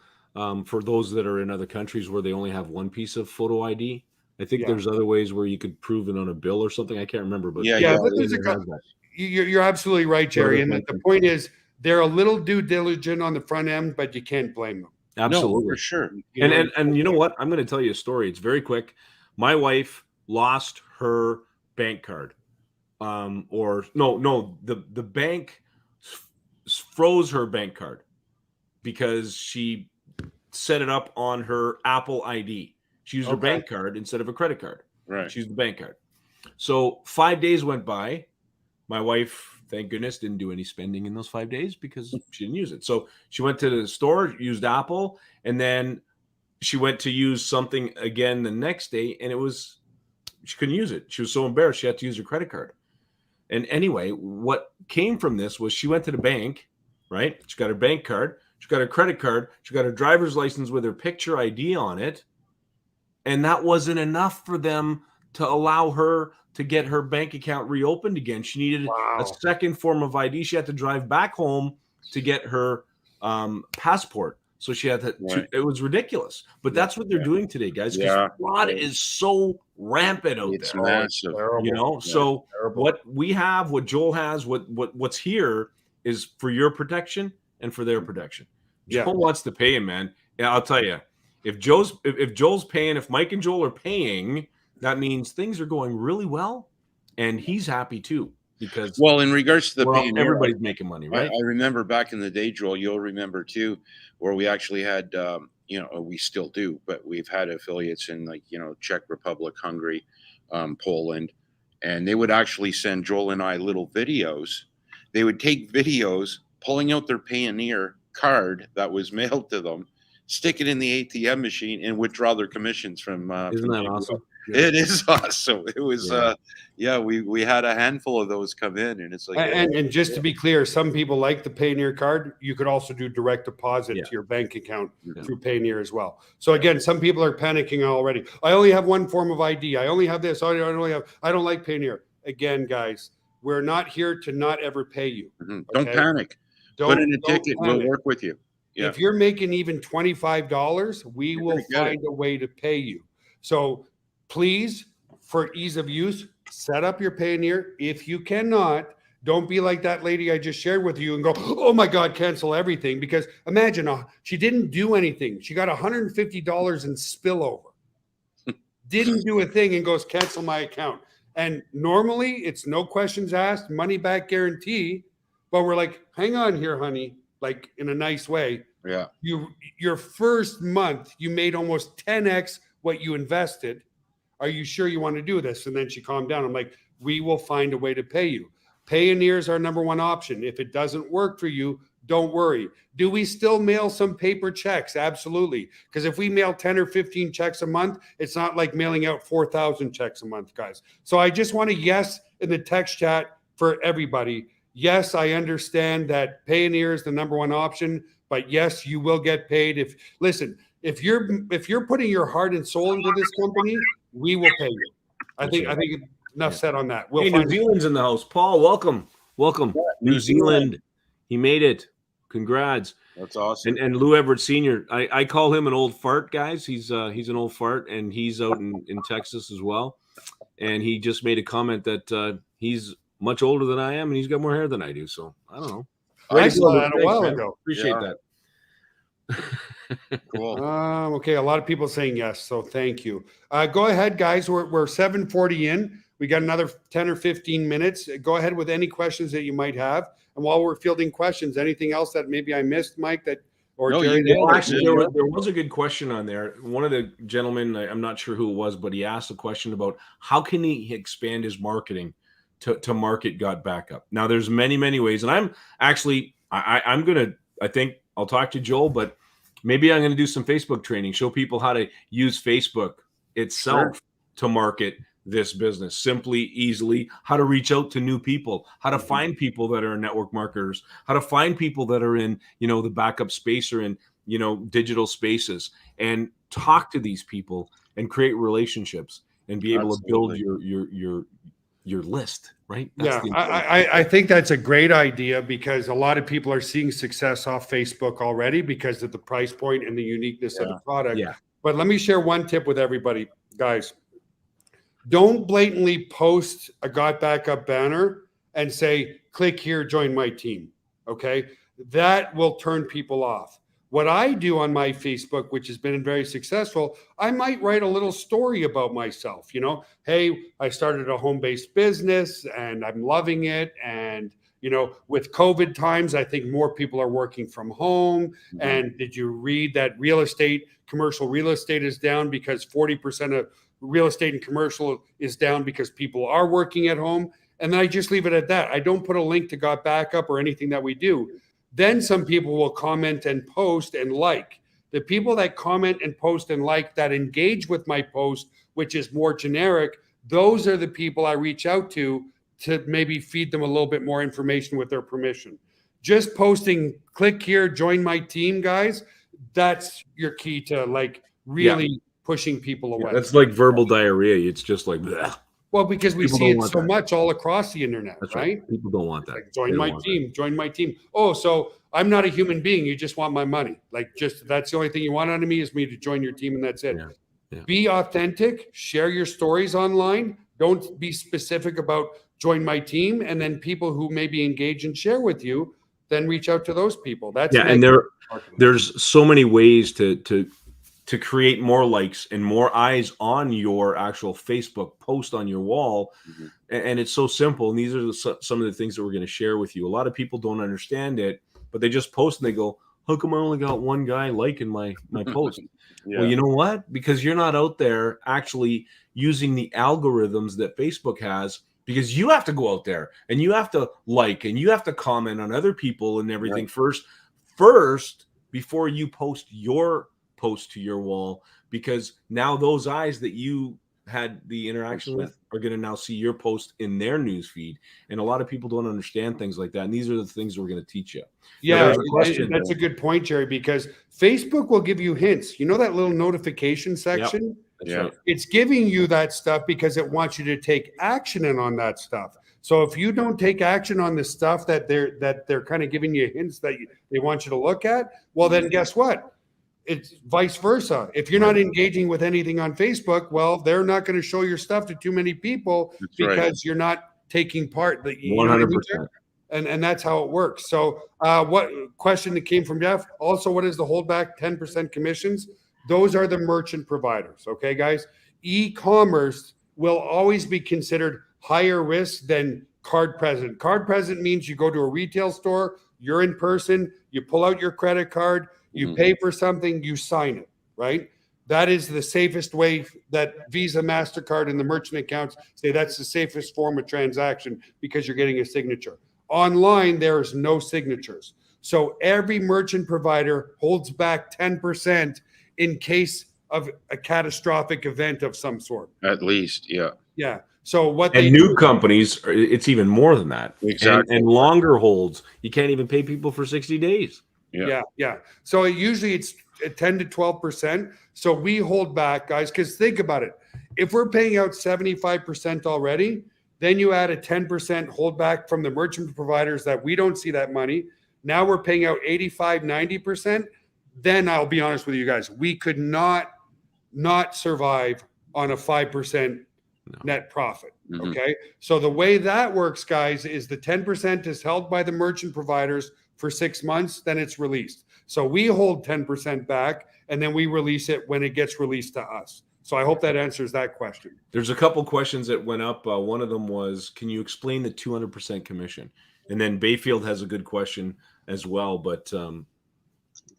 for those that are in other countries where they only have one piece of photo ID. I think there's other ways where you could prove it on a bill or something. I can't remember, but you're absolutely right, Jerry. And the point is, they're a little due diligent on the front end, but you can't blame them. Absolutely, no, for sure. And you know what? I'm going to tell you a story. It's very quick. My wife lost her bank card, the bank froze her bank card because she set it up on her Apple ID. She used her bank card instead of a credit card. Right. She used the bank card. So 5 days went by. My wife, thank goodness, didn't do any spending in those 5 days because she didn't use it. So she went to the store, used Apple, and then she went to use something again the next day, and she couldn't use it. She was so embarrassed she had to use her credit card. And anyway, what came from this was she went to the bank, right? She got her bank card, she got her credit card, she got her driver's license with her picture ID on it, and that wasn't enough for them to allow her to get her bank account reopened again. She needed a second form of ID. She had to drive back home to get her passport. So she had to, it was ridiculous. But that's what they're doing today, guys, because fraud is so rampant out there. It's massive. You know, so what we have, what Joel has, what's here is for your protection and for their protection. Joel wants to pay him, man. Yeah, I'll tell you, if Joel's paying, if Mike and Joel are paying, that means things are going really well, and he's happy too. Because in regards to the Payoneer, everybody's making money, right? I remember back in the day, Joel, you'll remember too, where we actually had, we still do, but we've had affiliates in Czech Republic, Hungary, Poland, and they would actually send Joel and I little videos. They would take videos pulling out their Payoneer card that was mailed to them, stick it in the ATM machine, and withdraw their commissions from. Isn't that awesome? It is awesome. It was, we had a handful of those come in, and it's like, and just to be clear, some people like the Payoneer card. You could also do direct deposit to your bank account through Payoneer as well. So again, some people are panicking already. I only have one form of ID. I only have this. I don't like Payoneer. Again, guys, we're not here to not ever pay you. Okay? Don't panic. Put in a ticket. We'll work with you. Yeah. If you're making even $25, we will find a way to pay you. So please, for ease of use, set up your Payoneer. If you cannot, don't be like that lady I just shared with you and go, oh my God, cancel everything. Because imagine, she didn't do anything. She got $150 in spillover. Didn't do a thing and goes, cancel my account. And normally it's no questions asked, money back guarantee. But we're like, hang on here, honey, like in a nice way. Yeah. Your first month, you made almost 10x what you invested. Are you sure you want to do this? And then she calmed down. I'm like, we will find a way to pay you. Payoneer is our number one option. If it doesn't work for you, don't worry. Do we still mail some paper checks? Absolutely. Because if we mail 10 or 15 checks a month, it's not like mailing out 4,000 checks a month, guys. So I just want a yes in the text chat for everybody. Yes, I understand that Payoneer is the number one option, but yes, you will get paid. If you're putting your heart and soul into this company, we will pay you. I think enough said on that. New Zealand's in the house. Paul, welcome. New Zealand He made it. Congrats. That's awesome. And Lou Everett Sr., I call him an old fart, guys. He's an old fart, and he's out in Texas as well. And he just made a comment that he's much older than I am, and he's got more hair than I do. So I don't know. I saw that a while ago. Appreciate that. Cool. Okay, a lot of people saying yes, so thank you. Go ahead, guys. We're 7:40 in. We got another 10 or 15 minutes. Go ahead with any questions that you might have. And while we're fielding questions, anything else that maybe I missed, Mike, that or No, Jerry? you Well, actually, there was a good question on there. One of the gentlemen, I'm not sure who it was, but he asked a question about how can he expand his marketing to market GotBackup. Now, there's many ways, and I'm actually I'm gonna. I think I'll talk to Joel, but maybe I'm gonna do some Facebook training, show people how to use Facebook itself to market this business simply, easily, how to reach out to new people, how to find people that are network marketers, how to find people that are in, the backup space or in, digital spaces, and talk to these people and create relationships and be able to build your list, right? I think that's a great idea because a lot of people are seeing success off Facebook already because of the price point and the uniqueness of the product. Yeah. But let me share one tip with everybody, guys. Don't blatantly post a GotBackup banner and say, click here, join my team. Okay. That will turn people off. What I do on my Facebook, which has been very successful, I might write a little story about myself. Hey, I started a home-based business and I'm loving it. And, with COVID times, I think more people are working from home. Mm-hmm. And did you read that commercial real estate is down because 40% of real estate and commercial is down because people are working at home? And then I just leave it at that. I don't put a link to GotBackup or anything that we do. Then some people will comment and post and like. The people that comment and post and like, that engage with my post, which is more generic, those are the people I reach out to maybe feed them a little bit more information with their permission. Just posting, click here, join my team, guys, that's your key to really pushing people away. That's like verbal diarrhea. It's just like, bleh. Well, because we see it so much all across the internet, That's right? People don't want that. Join my team. Oh, so I'm not a human being. You just want my money. That's the only thing you want out of me is me to join your team, and that's it. Yeah. Be authentic. Share your stories online. Don't be specific about join my team, and then people who maybe engage and share with you, then reach out to those people. And there's so many ways to create more likes and more eyes on your actual Facebook post on your wall. Mm-hmm. And it's so simple. And these are some of the things that we're going to share with you. A lot of people don't understand it, but they just post and they go, how come I only got one guy liking my post? Yeah. Well, you know what? Because you're not out there actually using the algorithms that Facebook has, because you have to go out there and you have to like, and you have to comment on other people and everything first before you post your post to your wall, because now those eyes that you had the interaction with are going to now see your post in their news feed. And a lot of people don't understand things like that. And these are the things we're going to teach you. Yeah, that's a good point, Jerry, because Facebook will give you hints. You know that little notification section? Yep. Right. It's giving you that stuff because it wants you to take action on that stuff. So if you don't take action on the stuff that they're kind of giving you hints that they want you to look at, well, then guess what? It's vice versa. If you're not engaging with anything on Facebook, well, they're not going to show your stuff to too many people because you're not taking part. 100%. And that's how it works. So what question that came from Jeff? Also, what is the holdback 10% commissions? Those are the merchant providers. Okay, guys. E-commerce will always be considered higher risk than card present. Card present means you go to a retail store, you're in person, you pull out your credit card, you pay for something, you sign it, right? That is the safest way that Visa, MasterCard, and the merchant accounts say that's the safest form of transaction because you're getting a signature. Online, there is no signatures. So every merchant provider holds back 10% in case of a catastrophic event of some sort. At least, yeah. Yeah. So new companies, it's even more than that. Exactly. And longer holds, you can't even pay people for 60 days. Yeah. So usually it's 10 to 12%. So we hold back, guys, because think about it. If we're paying out 75% already, then you add a 10% holdback from the merchant providers that we don't see that money. Now we're paying out 85, 90%. Then I'll be honest with you guys, we could not survive on a 5% net profit. Okay. So the way that works, guys, is the 10% is held by the merchant providers for 6 months, then it's released. So we hold 10% back and then we release it when it gets released to us. So I hope that answers that question. There's a couple questions that went up. One of them was, can you explain the 200% commission? And then Bayfield has a good question as well. But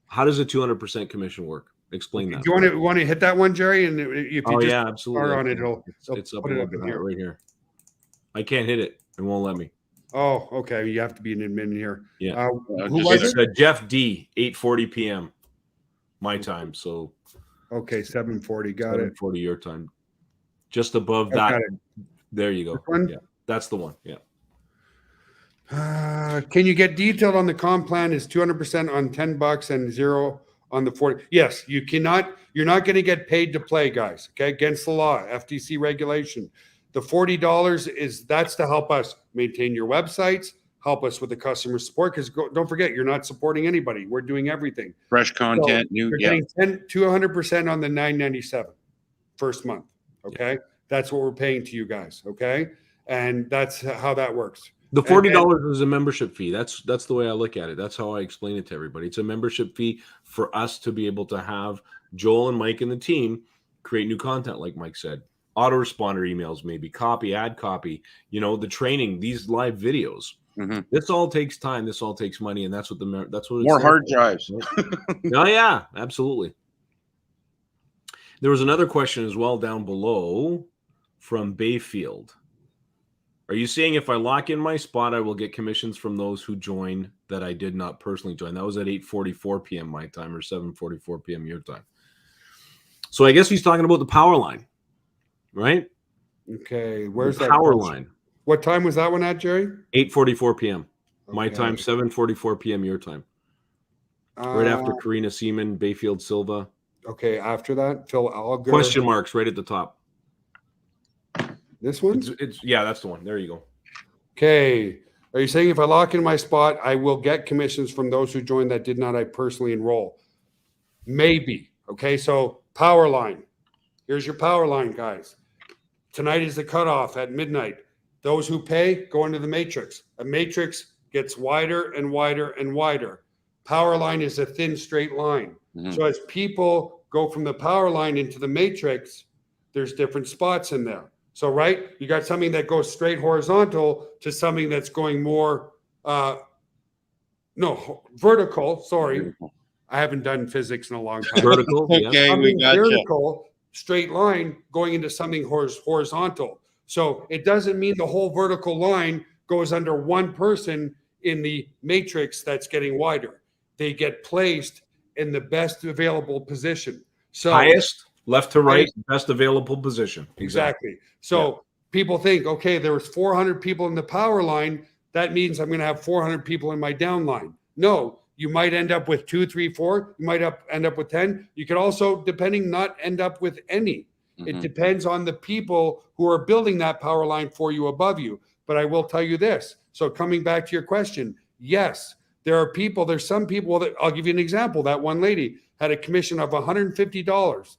how does a 200% commission work? Explain that. Do you want to hit that one, Jerry? And if you just absolutely. are on it, it's up, in here. Right here. I can't hit it. It won't let me. Oh, okay. You have to be an admin here. Yeah. Who was it? Jeff D, 8:40 p.m. my time. So okay, 7:40. Got it. 7:40 your time. Just above that. There you go. Yeah, that's the one. Yeah. Can you get detailed on the comp plan? Is 200% on $10 and 0 on the 40? Yes, you cannot. You're not going to get paid to play, guys. Okay, against the law, FTC regulation. The $40 that's to help us maintain your websites, help us with the customer support. Because don't forget, you're not supporting anybody. We're doing everything. Fresh content, so you're getting 200% on the $9.97 first month. Okay, that's what we're paying to you guys. Okay, and that's how that works. The $40 is a membership fee. That's the way I look at it. That's how I explain it to everybody. It's a membership fee for us to be able to have Joel and Mike and the team create new content, like Mike said. Autoresponder emails, maybe ad copy, the training, these live videos. This all takes time. This all takes money. And that's what it's more hard drives. Oh yeah, absolutely. There was another question as well down below from Bayfield. Are you saying if I lock in my spot, I will get commissions from those who join that I did not personally join? That was at 8:44 p.m. my time or 7:44 p.m. your time. So I guess he's talking about the Powerline. Right? Okay. Where's that Powerline? What time was that one at, Jerry? 8:44 p.m. My time, 7:44 p.m. your time. Right after Karina Seaman, Bayfield Silva. Okay, after that, Phil Alger. Question marks right at the top. This one? Yeah, that's the one. There you go. Okay. Are you saying if I lock in my spot, I will get commissions from those who joined that did not I personally enroll? Maybe. Okay, so Powerline. Here's your Powerline, guys. Tonight is the cutoff at midnight. Those who pay go into the matrix. A matrix gets wider and wider and wider. Powerline is a thin, straight line. So as people go from the Powerline into the matrix, there's different spots in there. So, right, you got something that goes straight horizontal to something that's going more, vertical. Sorry. I haven't done physics in a long time. Vertical. Okay, we got vertical. Straight line going into something horizontal. So it doesn't mean the whole vertical line goes under one person in the matrix that's getting wider. They get placed in the best available position. So highest, left to right, best available position. Exactly. So people think, okay, there was 400 people in the power line. That means I'm going to have 400 people in my downline. No. You might end up with 2, 3, 4. You might end up with 10. You could also, depending, not end up with any. It depends on the people who are building that power line for you above you. But I will tell you this. So coming back to your question, yes, there's some people that, I'll give you an example. That one lady had a commission of $150.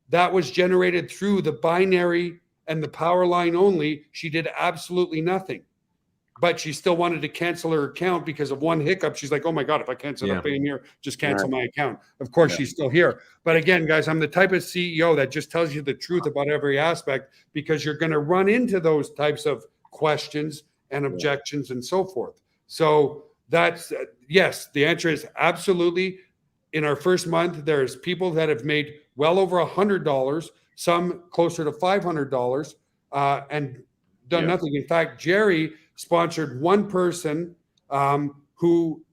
That was generated through the binary and the power line only. She did absolutely nothing. But she still wanted to cancel her account because of one hiccup. She's like, oh my God, if I can't set up paying here, just cancel my account. Of course, she's still here. But again, guys, I'm the type of CEO that just tells you the truth about every aspect because you're going to run into those types of questions and objections and so forth. So that's, yes, the answer is absolutely. In our first month, there's people that have made well over $100, some closer to $500 and done nothing. In fact, Jerry sponsored one person who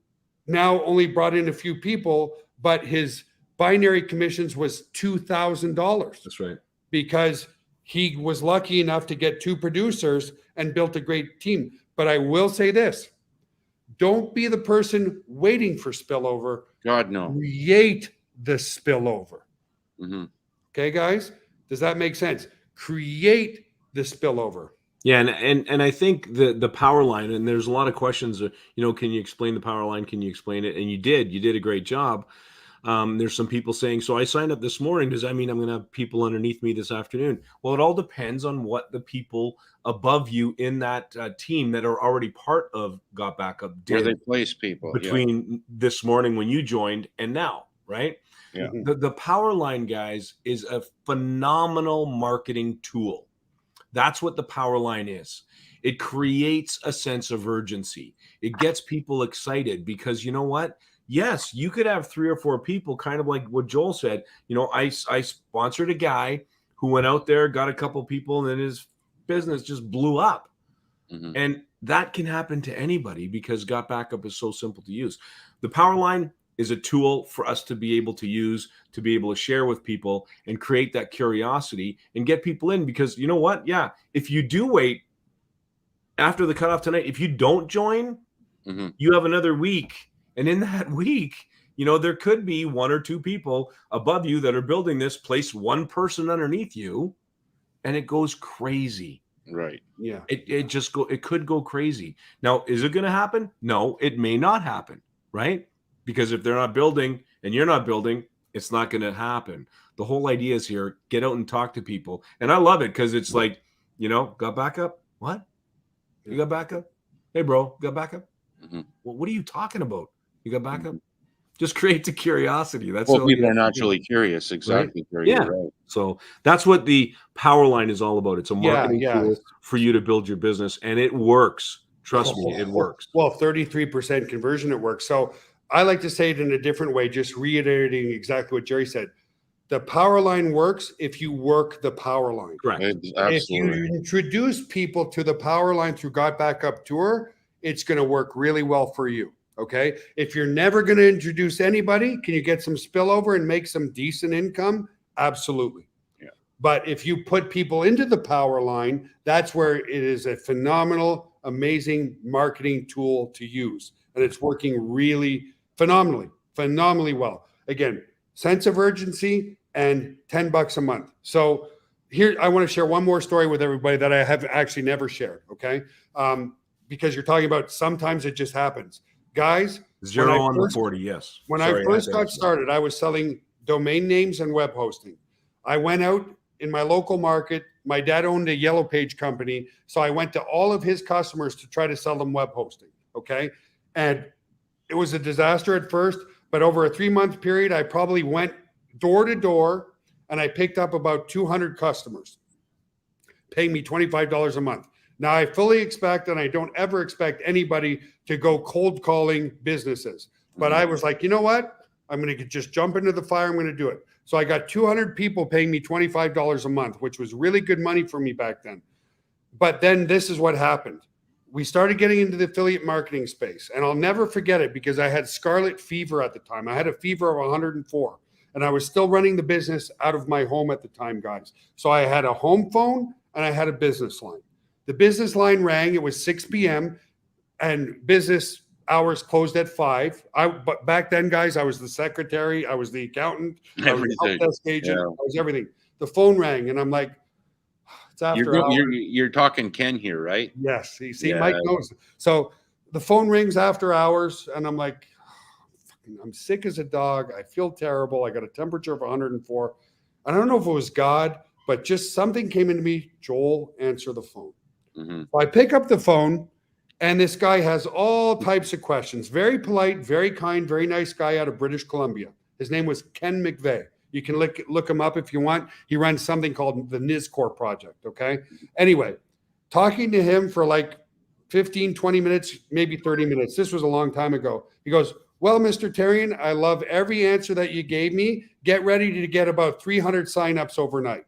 now only brought in a few people, but his binary commissions was $2,000. That's right. Because he was lucky enough to get 2 producers and built a great team. But I will say this, don't be the person waiting for spillover. God, no. Create the spillover. Okay, guys? Does that make sense? Create the spillover. Yeah, and I think the power line, and there's a lot of questions, can you explain the power line? Can you explain it? And you did a great job. There's some people saying, so I signed up this morning. Does that mean I'm going to have people underneath me this afternoon? Well, it all depends on what the people above you in that team that are already part of GotBackup Where they did place people between this morning when you joined and now, right? Yeah. The power line, guys, is a phenomenal marketing tool. That's what the power line is. It creates a sense of urgency. It gets people excited because you know what? Yes, you could have 3 or 4 people, kind of like what Joel said. I sponsored a guy who went out there, got a couple people, and then his business just blew up. Mhm. And that can happen to anybody because GotBackup is so simple to use. The power line is a tool for us to be able to use, to be able to share with people and create that curiosity and get people in. Because you know what? Yeah, if you do wait after the cutoff tonight, if you don't join, Mhm. you have another week. And in that week, there could be 1 or 2 people above you that are building this, place 1 person underneath you, and it goes crazy. Right. Yeah. It could go crazy. Now, is it going to happen? No, it may not happen, right? Because if they're not building and you're not building, it's not going to happen. The whole idea is here, get out and talk to people. And I love it because it's like, got backup? What? You got backup? Hey, bro, got backup? Mhm. Well, what are you talking about? You got backup? Just create the curiosity. That's Well, all people you are have to do. naturally curious. Exactly. Gary, Yeah. you're right. So that's what the power line is all about. It's a marketing Yeah. tool for you to build your business, and it works. Trust me, it works. Well, 33% conversion at work. So I like to say it in a different way, just reiterating exactly what Jerry said. The power line works if you work the power line. Correct. If you Absolutely. introduce people to the power line through GotBackup Tour, it's going to work really well for you. Okay. If you're never going to introduce anybody, can you get some spillover and make some decent income? Absolutely. Yeah. But if you put people into the power line, that's where it is a phenomenal, amazing marketing tool to use. And it's working really phenomenally well. Again, sense of urgency and $10 a month. So here, I want to share one more story with everybody that I have actually never shared. Okay. Because you're talking about sometimes it just happens. Guys, 0 on the 40, yes. when Sorry, I had first to got answer that. started, I was selling domain names and web hosting. I went out in my local market. My dad owned a Yellow Page company. So I went to all of his customers to try to sell them web hosting. Okay. And it was a disaster at first, but over a 3-month period, I probably went door to door and I picked up about 200 customers paying me $25 a month. Now I fully expect, and I don't ever expect anybody to go cold calling businesses, but I was like, you know what? I'm going to just jump into the fire. I'm going to do it. So I got 200 people paying me $25 a month, which was really good money for me back then. But then this is what happened. We started getting into the affiliate marketing space, and I'll never forget it because I had scarlet fever at the time. I had a fever of 104, and I was still running the business out of my home at the time, guys. So I had a home phone and I had a business line. The business line rang. It was 6 p.m. and business hours closed at 5. But back then, guys, I was the secretary, I was the accountant, I was the help desk agent, I was everything. The phone rang, and I'm like, it's after hours. You're talking Ken here, right? Yes. See, Mike knows. So the phone rings after hours, and I'm like, I'm sick as a dog. I feel terrible. I got a temperature of 104. I don't know if it was God, but just something came into me. Joel, answer the phone. Mm-hmm. So I pick up the phone, and this guy has all types of questions. Very polite, very kind, very nice guy out of British Columbia. His name was Ken McVeigh. You can look him up if you want. He runs something called the NISCOR Project, okay? Anyway, talking to him for like 15, 20 minutes, maybe 30 minutes. This was a long time ago. He goes, well, Mr. Tarian, I love every answer that you gave me. Get ready to get about 300 signups overnight.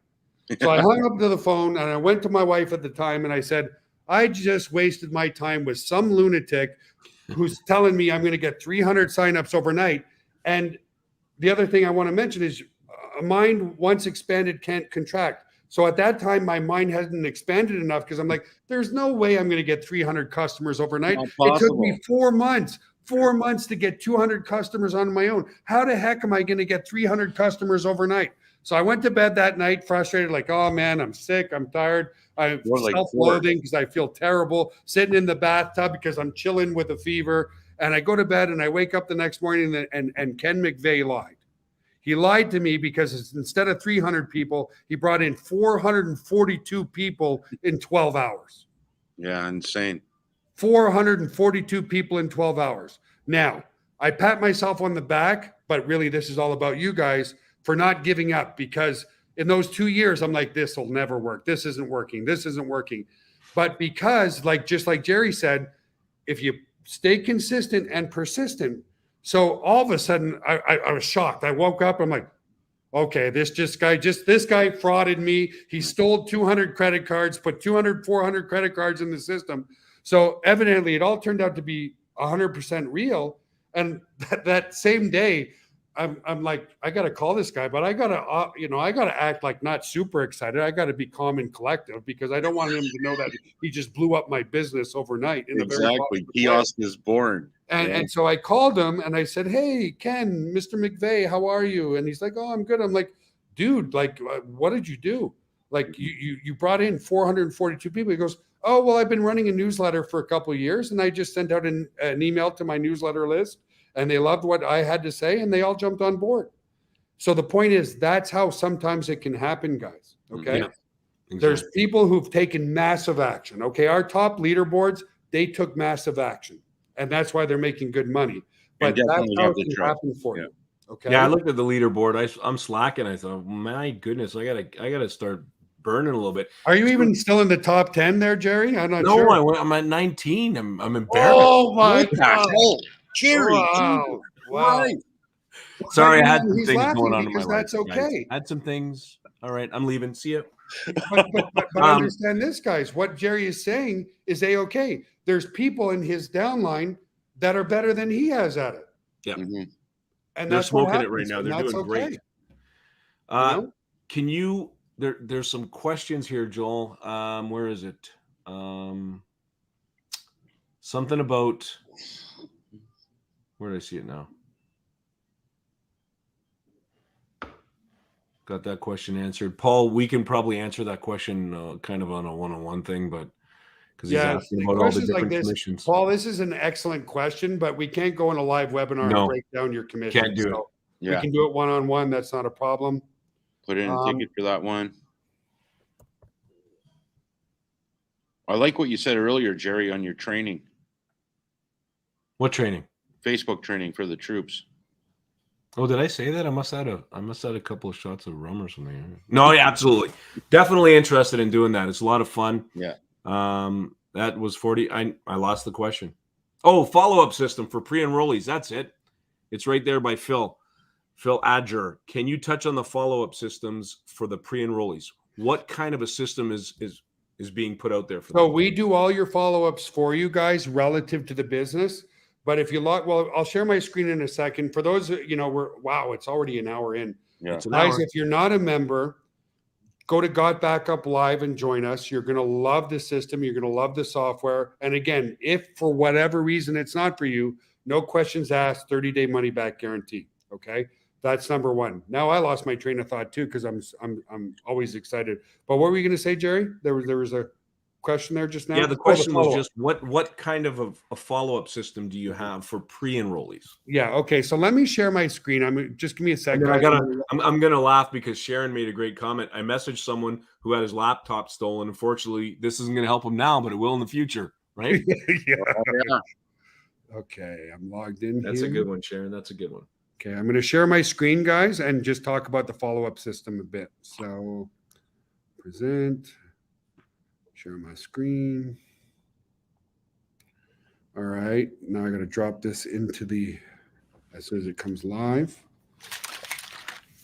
So I hung up to the phone, and I went to my wife at the time, and I said, I just wasted my time with some lunatic who's telling me I'm going to get 300 signups overnight. And the other thing I want to mention is a mind once expanded can't contract. So at that time, my mind hadn't expanded enough because I'm like, there's no way I'm going to get 300 customers overnight. It took me 4 months. 4 months to get 200 customers on my own. How the heck am I going to get 300 customers overnight? So I went to bed that night frustrated, like, oh man, I'm sick, I'm tired, I'm self-loathing because I feel terrible, sitting in the bathtub because I'm chilling with a fever. And I go to bed and I wake up the next morning and Ken McVeigh lied. He lied to me because instead of 300 people, he brought in 442 people in 12 hours. Yeah, insane. 442 people in 12 hours. Now, I pat myself on the back, but really this is all about you guys for not giving up, because in those 2 years, I'm like, this will never work. This isn't working. This isn't working. But because, just like Jerry said, if you stay consistent and persistent, so all of a sudden I was shocked. I woke up, I'm like, okay, this guy frauded me. He stole 200 credit cards, put 400 credit cards in the system. So evidently it all turned out to be 100% real. And that same day, I'm like, I got to call this guy, but I got to act like not super excited. I got to be calm and collective because I don't want him to know that he just blew up my business overnight. Exactly. Kiosk is born. And so I called him and I said, hey, Ken, Mr. McVeigh, how are you? And he's like, oh, I'm good. I'm like, dude, what did you do? Like you brought in 442 people. He goes, oh, well, I've been running a newsletter for a couple of years and I just sent out an email to my newsletter list. And they loved what I had to say, and they all jumped on board. So the point is, that's how sometimes it can happen, guys. Okay. Yeah, exactly. There's people who've taken massive action. Okay. Our top leaderboards, they took massive action, and that's why they're making good money. But that's how it can happen for you. Okay. Yeah. I looked at the leaderboard. I'm slacking. I thought, my goodness, I gotta start burning a little bit. Are you even still in the top 10 there, Jerry? I'm not sure. No, I'm at 19. I'm embarrassed. Oh my God. Jerry, wow. Right. Sorry, I had some things going on in my life. That's okay. I had some things. All right, I'm leaving. See you. But understand this, guys. What Jerry is saying is a-okay. There's people in his downline that are better than he has at it. Yeah. Mm-hmm. And they're smoking it right now. They're doing great. Can you there's some questions here, Joel. Where is it? Something about, where do I see it now? Got that question answered. Paul, we can probably answer that question kind of on a one-on-one thing, but because he's asking about all the different commissions. Paul, this is an excellent question, but we can't go in a live webinar and break down your commission. Can't do it. Yeah. We can do it one-on-one. That's not a problem. Put in a ticket for that one. I like what you said earlier, Jerry, on your training. What training? Facebook training for the troops. Oh, did I say that? I must add a couple of shots of rum or something. No, yeah, absolutely. Definitely interested in doing that. It's a lot of fun. Yeah. That was 40. I lost the question. Oh, follow-up system for pre-enrollees. That's it. It's right there by Phil Adger. Can you touch on the follow-up systems for the pre-enrollees? What kind of a system is being put out there for them? So we do all your follow-ups for you guys relative to the business. But if you I'll share my screen in a second. For those, it's already an hour in. Yeah. Guys, if you're not a member, go to GotBackup Live and join us. You're going to love the system. You're going to love the software. And again, if for whatever reason it's not for you, no questions asked, 30-day money back guarantee. Okay. That's number one. Now I lost my train of thought too, because I'm always excited. But what were you going to say, Jerry? There was a question there just now. Yeah, the question was just what kind of a follow-up system do you have for pre-enrollees? Yeah. Okay. So let me share my screen. Just give me a second. I'm gonna laugh because Sharon made a great comment. I messaged someone who had his laptop stolen. Unfortunately, this isn't gonna help him now, but it will in the future, right? Yeah. Okay. I'm logged in. That's a good one, Sharon. That's a good one. Okay. I'm going to share my screen, guys, and just talk about the follow-up system a bit. So present. Share my screen. All right. Now I got to drop this into as soon as it comes live.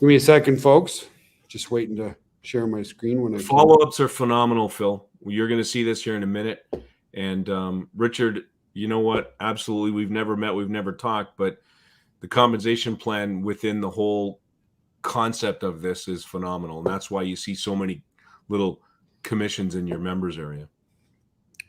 Give me a second, folks. Just waiting to share my screen when I follow-ups are phenomenal, Phil. You're going to see this here in a minute. And Richard, you know what? Absolutely. We've never met. We've never talked, but the compensation plan within the whole concept of this is phenomenal. And that's why you see so many little commissions in your members area.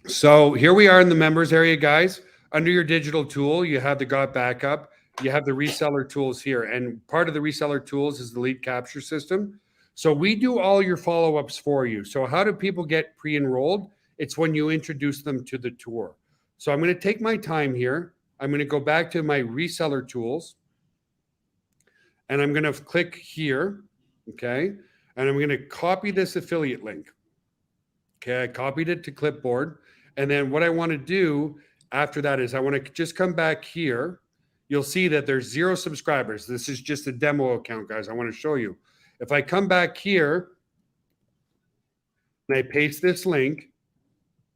So here we are in the members area, guys. under your digital tool, you have the GotBackup. You have the reseller tools here. And part of the reseller tools is the lead capture system. So we do all your follow-ups for you. So how do people get pre-enrolled? It's when you introduce them to the tour. So I'm going to take my time here. I'm going to go back to my reseller tools. And I'm going to click here. Okay. And I'm going to copy this affiliate link. Okay. I copied it to clipboard. And then what I want to do after that is I want to just come back here. You'll see that there's 0 subscribers. This is just a demo account, guys. I want to show you. If I come back here and I paste this link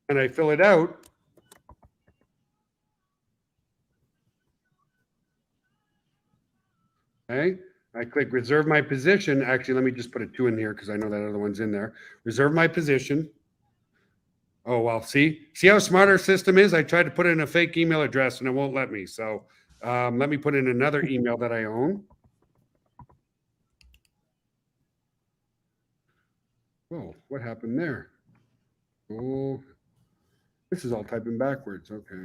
and I fill it out, okay, I click reserve my position. Actually, let me just put a 2 in here because I know that other one's in there. Reserve my position. Oh, well, see how smart our system is? I tried to put in a fake email address and it won't let me. So let me put in another email that I own. Oh, what happened there? Oh, this is all typing backwards. Okay.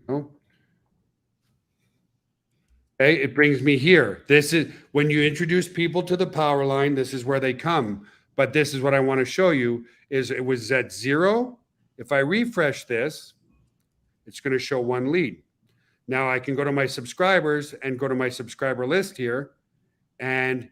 Oh. Okay, it brings me here. This is when you introduce people to the Powerline, this is where they come. But this is what I want to show you is it was at 0. If I refresh this, it's going to show 1 lead. Now I can go to my subscribers and go to my subscriber list here, and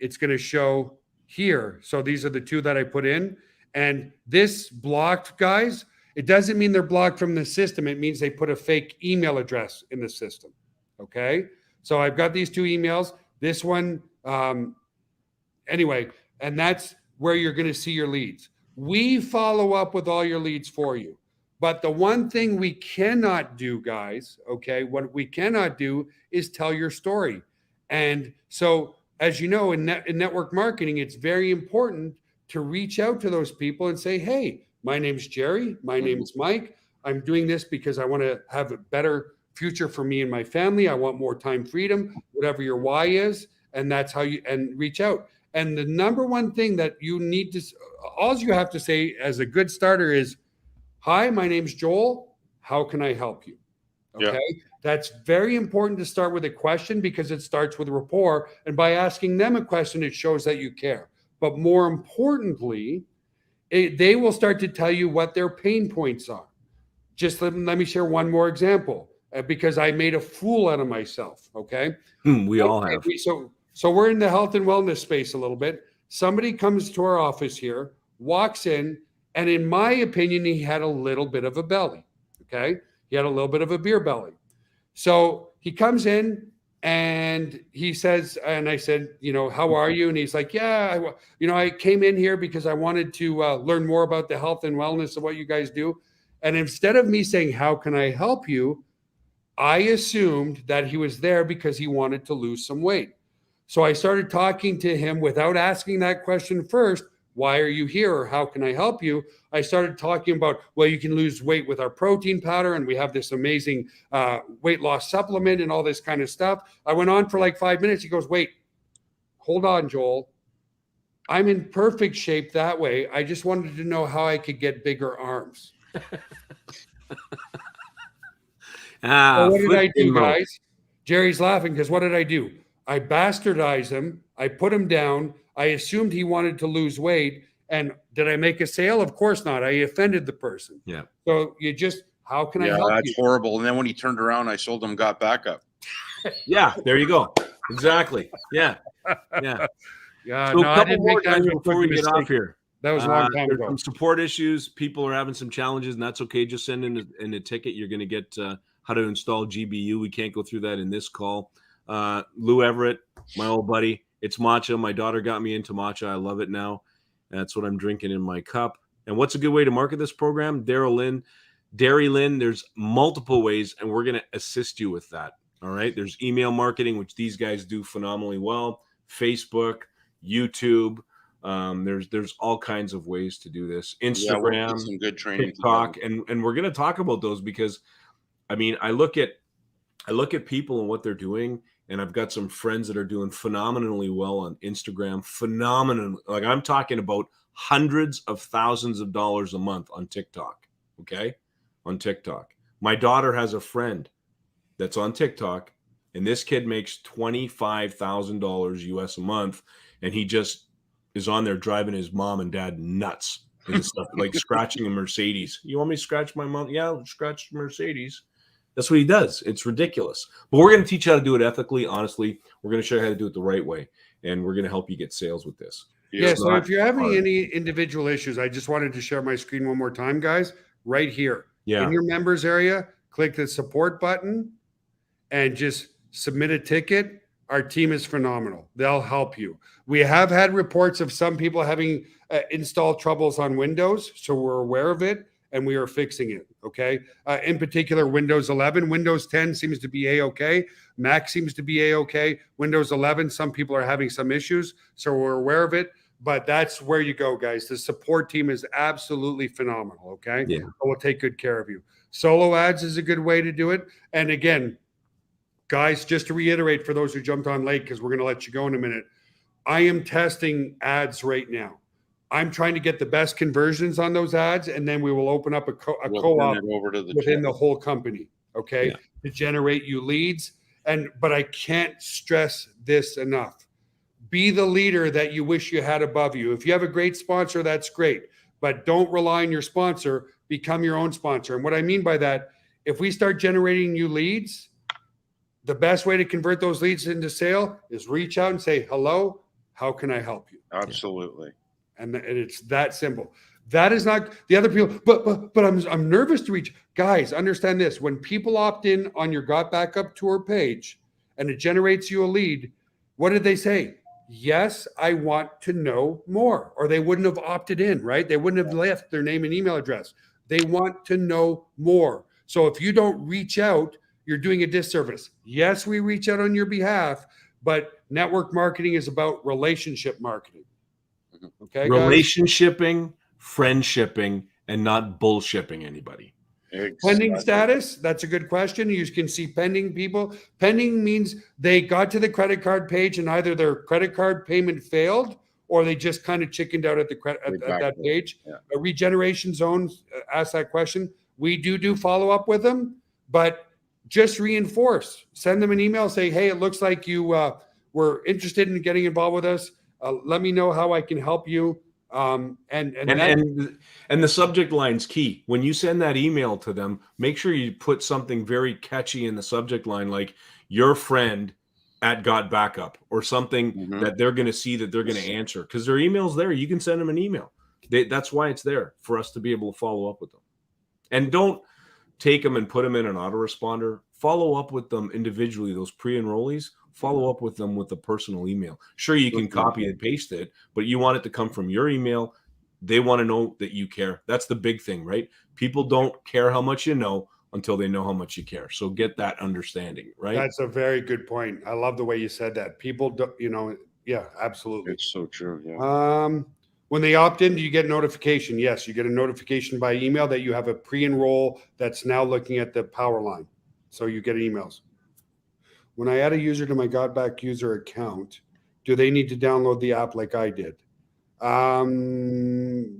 it's going to show here. So these are the 2 that I put in. And this blocked, guys, it doesn't mean they're blocked from the system. It means they put a fake email address in the system. Okay. So I've got these 2 emails. This one, anyway, and that's where you're going to see your leads. We follow up with all your leads for you. But the one thing we cannot do, guys, okay, what we cannot do is tell your story. And so, as you know, in network marketing, it's very important to reach out to those people and say, hey, my name's Jerry. My name's Mike. I'm doing this because I want to have a better future for me and my family. I want more time freedom, whatever your why is. And that's how you, and reach out. And the number one thing that you need to, all you have to say as a good starter is, hi, my name's Joel. How can I help you? Okay. Yeah. That's very important to start with a question because it starts with rapport. And by asking them a question, it shows that you care. But more importantly, they will start to tell you what their pain points are. Just let me share one more example because I made a fool out of myself. Okay. We all have. So we're in the health and wellness space a little bit. Somebody comes to our office here, walks in, and in my opinion, he had a little bit of a belly. Okay. He had a little bit of a beer belly. So he comes in and he says, and I said, how are you? And he's like, yeah, I came in here because I wanted to learn more about the health and wellness of what you guys do. And instead of me saying, how can I help you? I assumed that he was there because he wanted to lose some weight. So I started talking to him without asking that question first. Why are you here? Or how can I help you? I started talking about, well, you can lose weight with our protein powder. And we have this amazing weight loss supplement and all this kind of stuff. I went on for like 5 minutes. He goes, wait, hold on, Joel. I'm in perfect shape that way. I just wanted to know how I could get bigger arms. So what did I do, guys? Jerry's laughing because what did I do? I bastardized him. I put him down. I assumed he wanted to lose weight. And did I make a sale? Of course not. I offended the person. Yeah. So you just, how can I help you? Yeah, that's horrible. And then when he turned around, I sold him GotBackup. Yeah, there you go. Exactly. Yeah. Yeah. Yeah. So no, I didn't make that before we get off here. That was a long time ago. Some support issues. People are having some challenges, and that's okay. Just send in a ticket. You're going to get how to install GBU. We can't go through that in this call. Lou Everett, my old buddy. It's matcha. My daughter got me into matcha. I love it now. That's what I'm drinking in my cup. And what's a good way to market this program? Dairy Lynn. There's multiple ways, and we're going to assist you with that. All right. There's email marketing, which these guys do phenomenally well. Facebook, YouTube. There's all kinds of ways to do this. Instagram, some good training, TikTok, and we're going to talk about those because, I mean, I look at people and what they're doing, and I've got some friends that are doing phenomenally well on Instagram. Phenomenal. Like I'm talking about hundreds of thousands of dollars a month on TikTok. Okay. On TikTok. My daughter has a friend that's on TikTok, and this kid makes $25,000 US a month. And he just is on there driving his mom and dad nuts and stuff, like scratching a Mercedes. You want me to scratch my mom? Yeah, I'll scratch Mercedes. That's what he does. It's ridiculous. But we're going to teach you how to do it ethically, honestly. We're going to show you how to do it the right way. And we're going to help you get sales with this. Yeah, so if you're having any individual issues, I just wanted to share my screen one more time, guys. Right here. Yeah. In your members area, click the support button and just submit a ticket. Our team is phenomenal. They'll help you. We have had reports of some people having install troubles on Windows, so we're aware of it and we are fixing it. Okay. In particular, Windows 11, Windows 10 seems to be A-okay. Mac seems to be A-okay. Windows 11, some people are having some issues, so we're aware of it. But that's where you go, guys. The support team is absolutely phenomenal. Okay. Yeah. We'll take good care of you. Solo ads is a good way to do it. And again, guys, just to reiterate for those who jumped on late, because we're going to let you go in a minute, I am testing ads right now. I'm trying to get the best conversions on those ads, and then we will open up a co-op within the whole company, okay, to generate you leads. But I can't stress this enough. Be the leader that you wish you had above you. If you have a great sponsor, that's great, but don't rely on your sponsor. Become your own sponsor. And what I mean by that, if we start generating you leads, the best way to convert those leads into sale is reach out and say, hello, how can I help you? Absolutely. And it's that simple. That is not the other people, but I'm nervous to reach. Guys, understand this. When people opt in on your GotBackup tour page and it generates you a lead, what did they say? Yes, I want to know more. Or they wouldn't have opted in, right? They wouldn't have left their name and email address. They want to know more. So if you don't reach out, you're doing a disservice. Yes, we reach out on your behalf, but network marketing is about relationship marketing. Okay, Relationshipping, friendshipping, and not bullshipping anybody. Exactly. Pending status, that's a good question. You can see pending people. Pending means they got to the credit card page and either their credit card payment failed or they just kind of chickened out at that page. Yeah. A regeneration zone asked that question. We do follow up with them, but just reinforce. Send them an email, say, hey, it looks like you were interested in getting involved with us. Let me know how I can help you. And the subject line's key. When you send that email to them, make sure you put something very catchy in the subject line, like your friend at GotBackup or something that they're going to see that they're going to answer, because their email's there. You can send them an email. That's why it's there, for us to be able to follow up with them. And don't take them and put them in an autoresponder. Follow up with them individually. Those pre-enrollees, follow up with them with a personal email. Sure, you can copy and paste it, but you want it to come from your email. They want to know that you care. That's the big thing, right? People don't care how much you know until they know how much you care. So get that understanding, right? That's a very good point. I love the way you said that. People don't, yeah, absolutely. It's so true. Yeah. When they opt in, do you get notification? Yes, you get a notification by email that you have a pre-enroll that's now looking at the Powerline. So you get emails. When I add a user to my GotBackup user account, do they need to download the app like I did?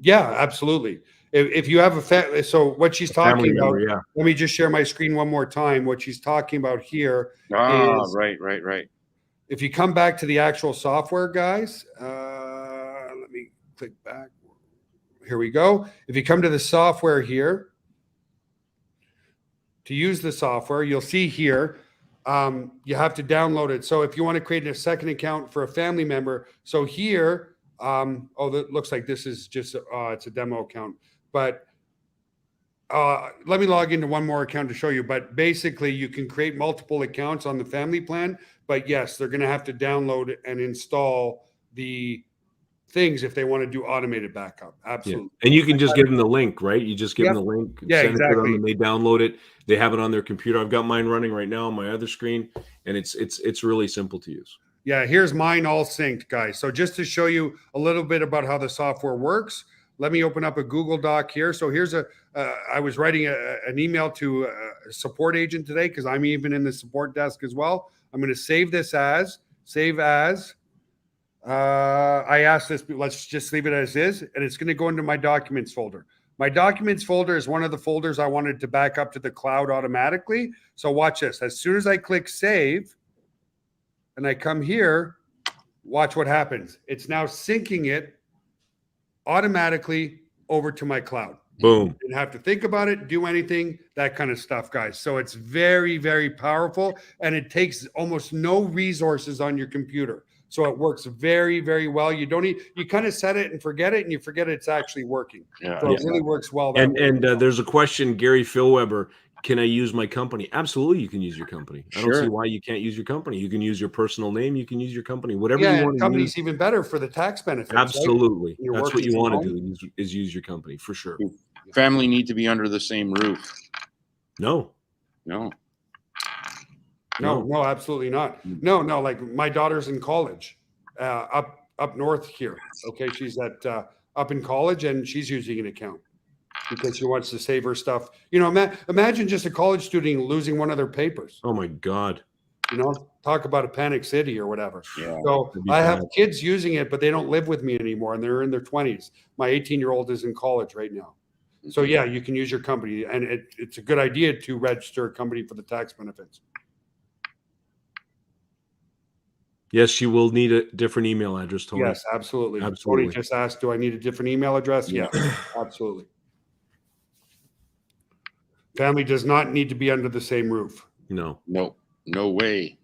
Yeah, absolutely. If you have so what she's talking about, let me just share my screen one more time. What she's talking about here is right. If you come back to the actual software, guys, let me click back. Here we go. If you come to the software here, to use the software, you'll see here, you have to download it. So if you want to create a second account for a family member, so here, that looks like this is just, it's a demo account, but let me log into one more account to show you. But basically you can create multiple accounts on the family plan, but yes, they're going to have to download and install the things if they want to do automated backup. Absolutely. Yeah. And you can just give them the link, right? You just give them the link, send it to them, and they download it. They have it on their computer. I've got mine running right now on my other screen, and it's really simple to use. Yeah, here's mine all synced, guys. So just to show you a little bit about how the software works, Let me open up a Google Doc here. So here's I was writing an email to a support agent today because I'm even in the support desk as well. I'm going to save this as, I asked this, let's just leave it as is, and it's going to go into my documents folder. My documents folder is one of the folders I wanted to back up to the cloud automatically. So watch this. As soon as I click save and I come here, watch what happens. It's now syncing it automatically over to my cloud. Boom. You didn't have to think about it, do anything, that kind of stuff, guys. So it's very, very powerful, and it takes almost no resources on your computer. So it works very, very well. You don't need, you kind of set it and forget it, and you forget it's actually working. Yeah. So it really works well. And there's a question, Gary Philweber, can I use my company? Absolutely, you can use your company. I don't see why you can't use your company. You can use your personal name. You can use your company. Whatever you want to company's use. even better for the tax benefits. Absolutely. Right? That's what you want to do is use your company for sure. Family need to be under the same roof. No. No, absolutely not. No, like my daughter's in college up north here. Okay, she's at up in college, and she's using an account because she wants to save her stuff. You know, imagine just a college student losing one of their papers. Oh my God. You know, talk about a panic city or whatever. Yeah. So I have kids using it, but they don't live with me anymore, and they're in their 20s. My 18-year-old is in college right now. So yeah, you can use your company, and it's a good idea to register a company for the tax benefits. Yes, she will need a different email address, Tony. Yes, absolutely. Absolutely. Tony just asked, do I need a different email address? Yeah. Yes, absolutely. Family does not need to be under the same roof. No. No way.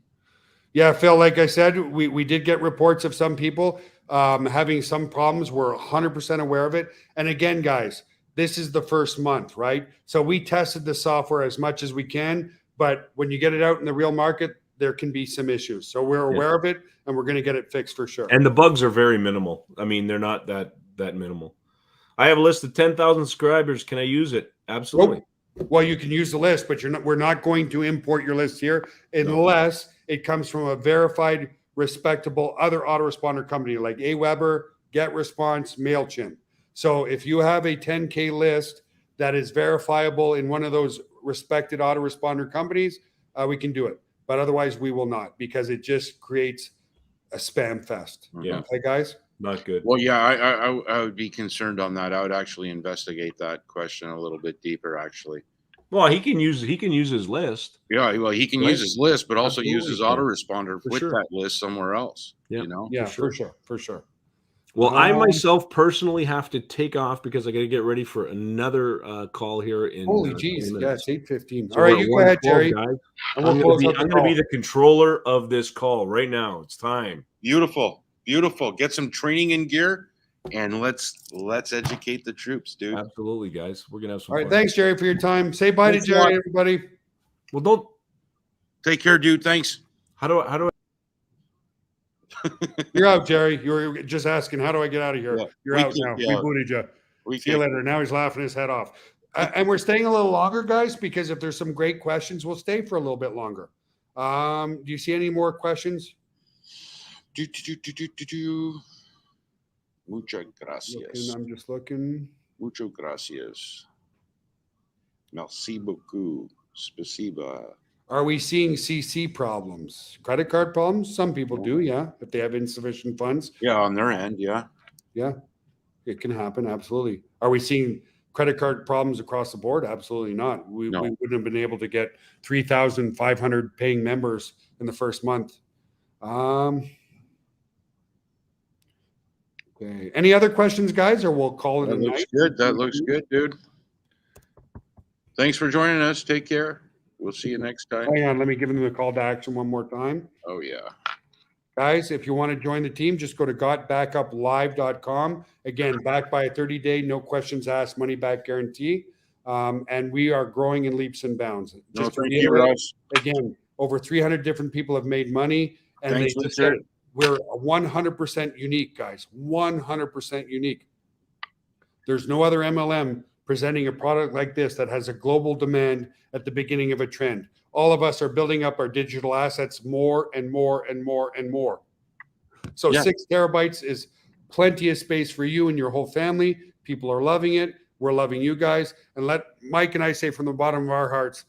Yeah, Phil, like I said, we did get reports of some people having some problems. We're 100% aware of it. And again, guys, this is the first month, right? So we tested the software as much as we can, but when you get it out in the real market, there can be some issues. So we're aware of it, and we're going to get it fixed for sure. And the bugs are very minimal. I mean, they're not that minimal. I have a list of 10,000 subscribers. Can I use it? Absolutely. Well, you can use the list, but we're not going to import your list here unless it comes from a verified, respectable other autoresponder company like AWeber, GetResponse, MailChimp. So if you have a 10K list that is verifiable in one of those respected autoresponder companies, we can do it. But otherwise, we will not, because it just creates a spam fest. Yeah. Okay, guys? Not good. Well, yeah, I would be concerned on that. I would actually investigate that question a little bit deeper, actually. Well, he can use his list. Yeah, well, he can use his list, but also use his autoresponder with sure. that list somewhere else. Yeah. You know? Yeah, for sure. Well, I myself personally have to take off because I got to get ready for another call here in. Holy jeez, yeah, it's 8:15. So All right, you go ahead, Jerry. Guys. And I'm we'll going to be the controller of this call right now. It's time. Beautiful. Get some training in gear, and let's educate the troops, dude. Absolutely, guys. We're gonna have some. All right, fun. thanks, Jerry, for your time. Say bye to Jerry, everybody. Well, don't Take care, dude. Thanks. How do I? You're out, Jerry. You were just asking, how do I get out of here? Yeah, You're out now. We booted you. We See you later. Now he's laughing his head off. And we're staying a little longer, guys, because if there's some great questions, we'll stay for a little bit longer. Do you see any more questions? Muchas gracias. I'm just looking. Muchas gracias. Merci beaucoup. Spasiba. Are we seeing CC problems? Credit card problems? Some people do, yeah, if they have insufficient funds. Yeah, on their end, yeah. Yeah, it can happen, absolutely. Are we seeing credit card problems across the board? Absolutely not. We wouldn't have been able to get 3,500 paying members in the first month. Okay. Any other questions, guys, or we'll call it a night? Looks good. That looks good, dude. Thanks for joining us. Take care. We'll see you next time. Hang on, let me give them the call to action one more time. Oh, yeah. Guys, if you want to join the team, just go to GotBackupLive.com. Again, backed by a 30-day, no questions asked, money-back guarantee. And we are growing in leaps and bounds. Just to reiterate, again, over 300 different people have made money. And they just said we're 100% unique, guys. 100% unique. There's no other MLM presenting a product like this that has a global demand at the beginning of a trend. All of us are building up our digital assets more and more and more and more. So 6 terabytes is plenty of space for you and your whole family. People are loving it. We're loving you guys. And let Mike and I say from the bottom of our hearts,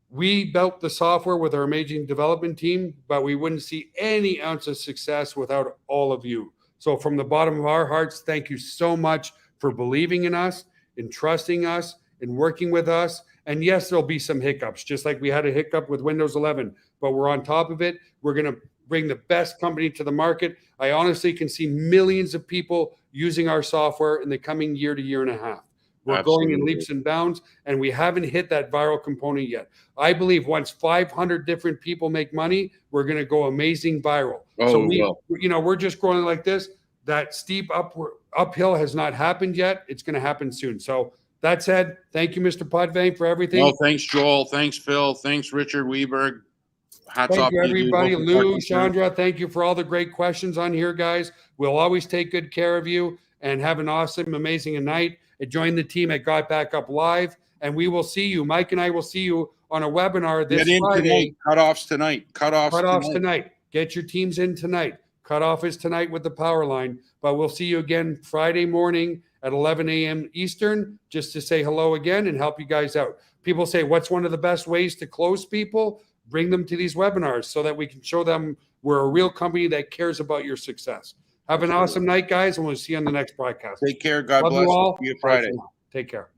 we built the software with our amazing development team, but we wouldn't see any ounce of success without all of you. So from the bottom of our hearts, thank you so much for believing in us, in trusting us, in working with us. And yes, there'll be some hiccups, just like we had a hiccup with Windows 11, but we're on top of it. We're going to bring the best company to the market. I honestly can see millions of people using our software in the coming year to year and a half. We're going in leaps and bounds, and we haven't hit that viral component yet. I believe once 500 different people make money, we're going to go amazing viral. We're just growing like this. That steep uphill has not happened yet. It's going to happen soon. So that said, thank you, Mr. Potvin, for everything. Well, thanks, Joel. Thanks, Phil. Thanks, Richard Weberg. Hats off to you, everybody. Lou, Chandra, thank you for all the great questions on here, guys. We'll always take good care of you, and have an awesome, amazing night. And join the team at GotBackup Live, and we will see you. Mike and I will see you on a webinar this Friday. Cutoffs tonight. Cutoffs tonight. Get your teams in tonight. Cutoff is tonight with the Powerline, but we'll see you again Friday morning at 11 a.m. Eastern, just to say hello again and help you guys out. People say, what's one of the best ways to close people? Bring them to these webinars so that we can show them we're a real company that cares about your success. Have an awesome night, guys, and we'll see you on the next broadcast. Take care. God Love bless. You all. See you Friday. Take care.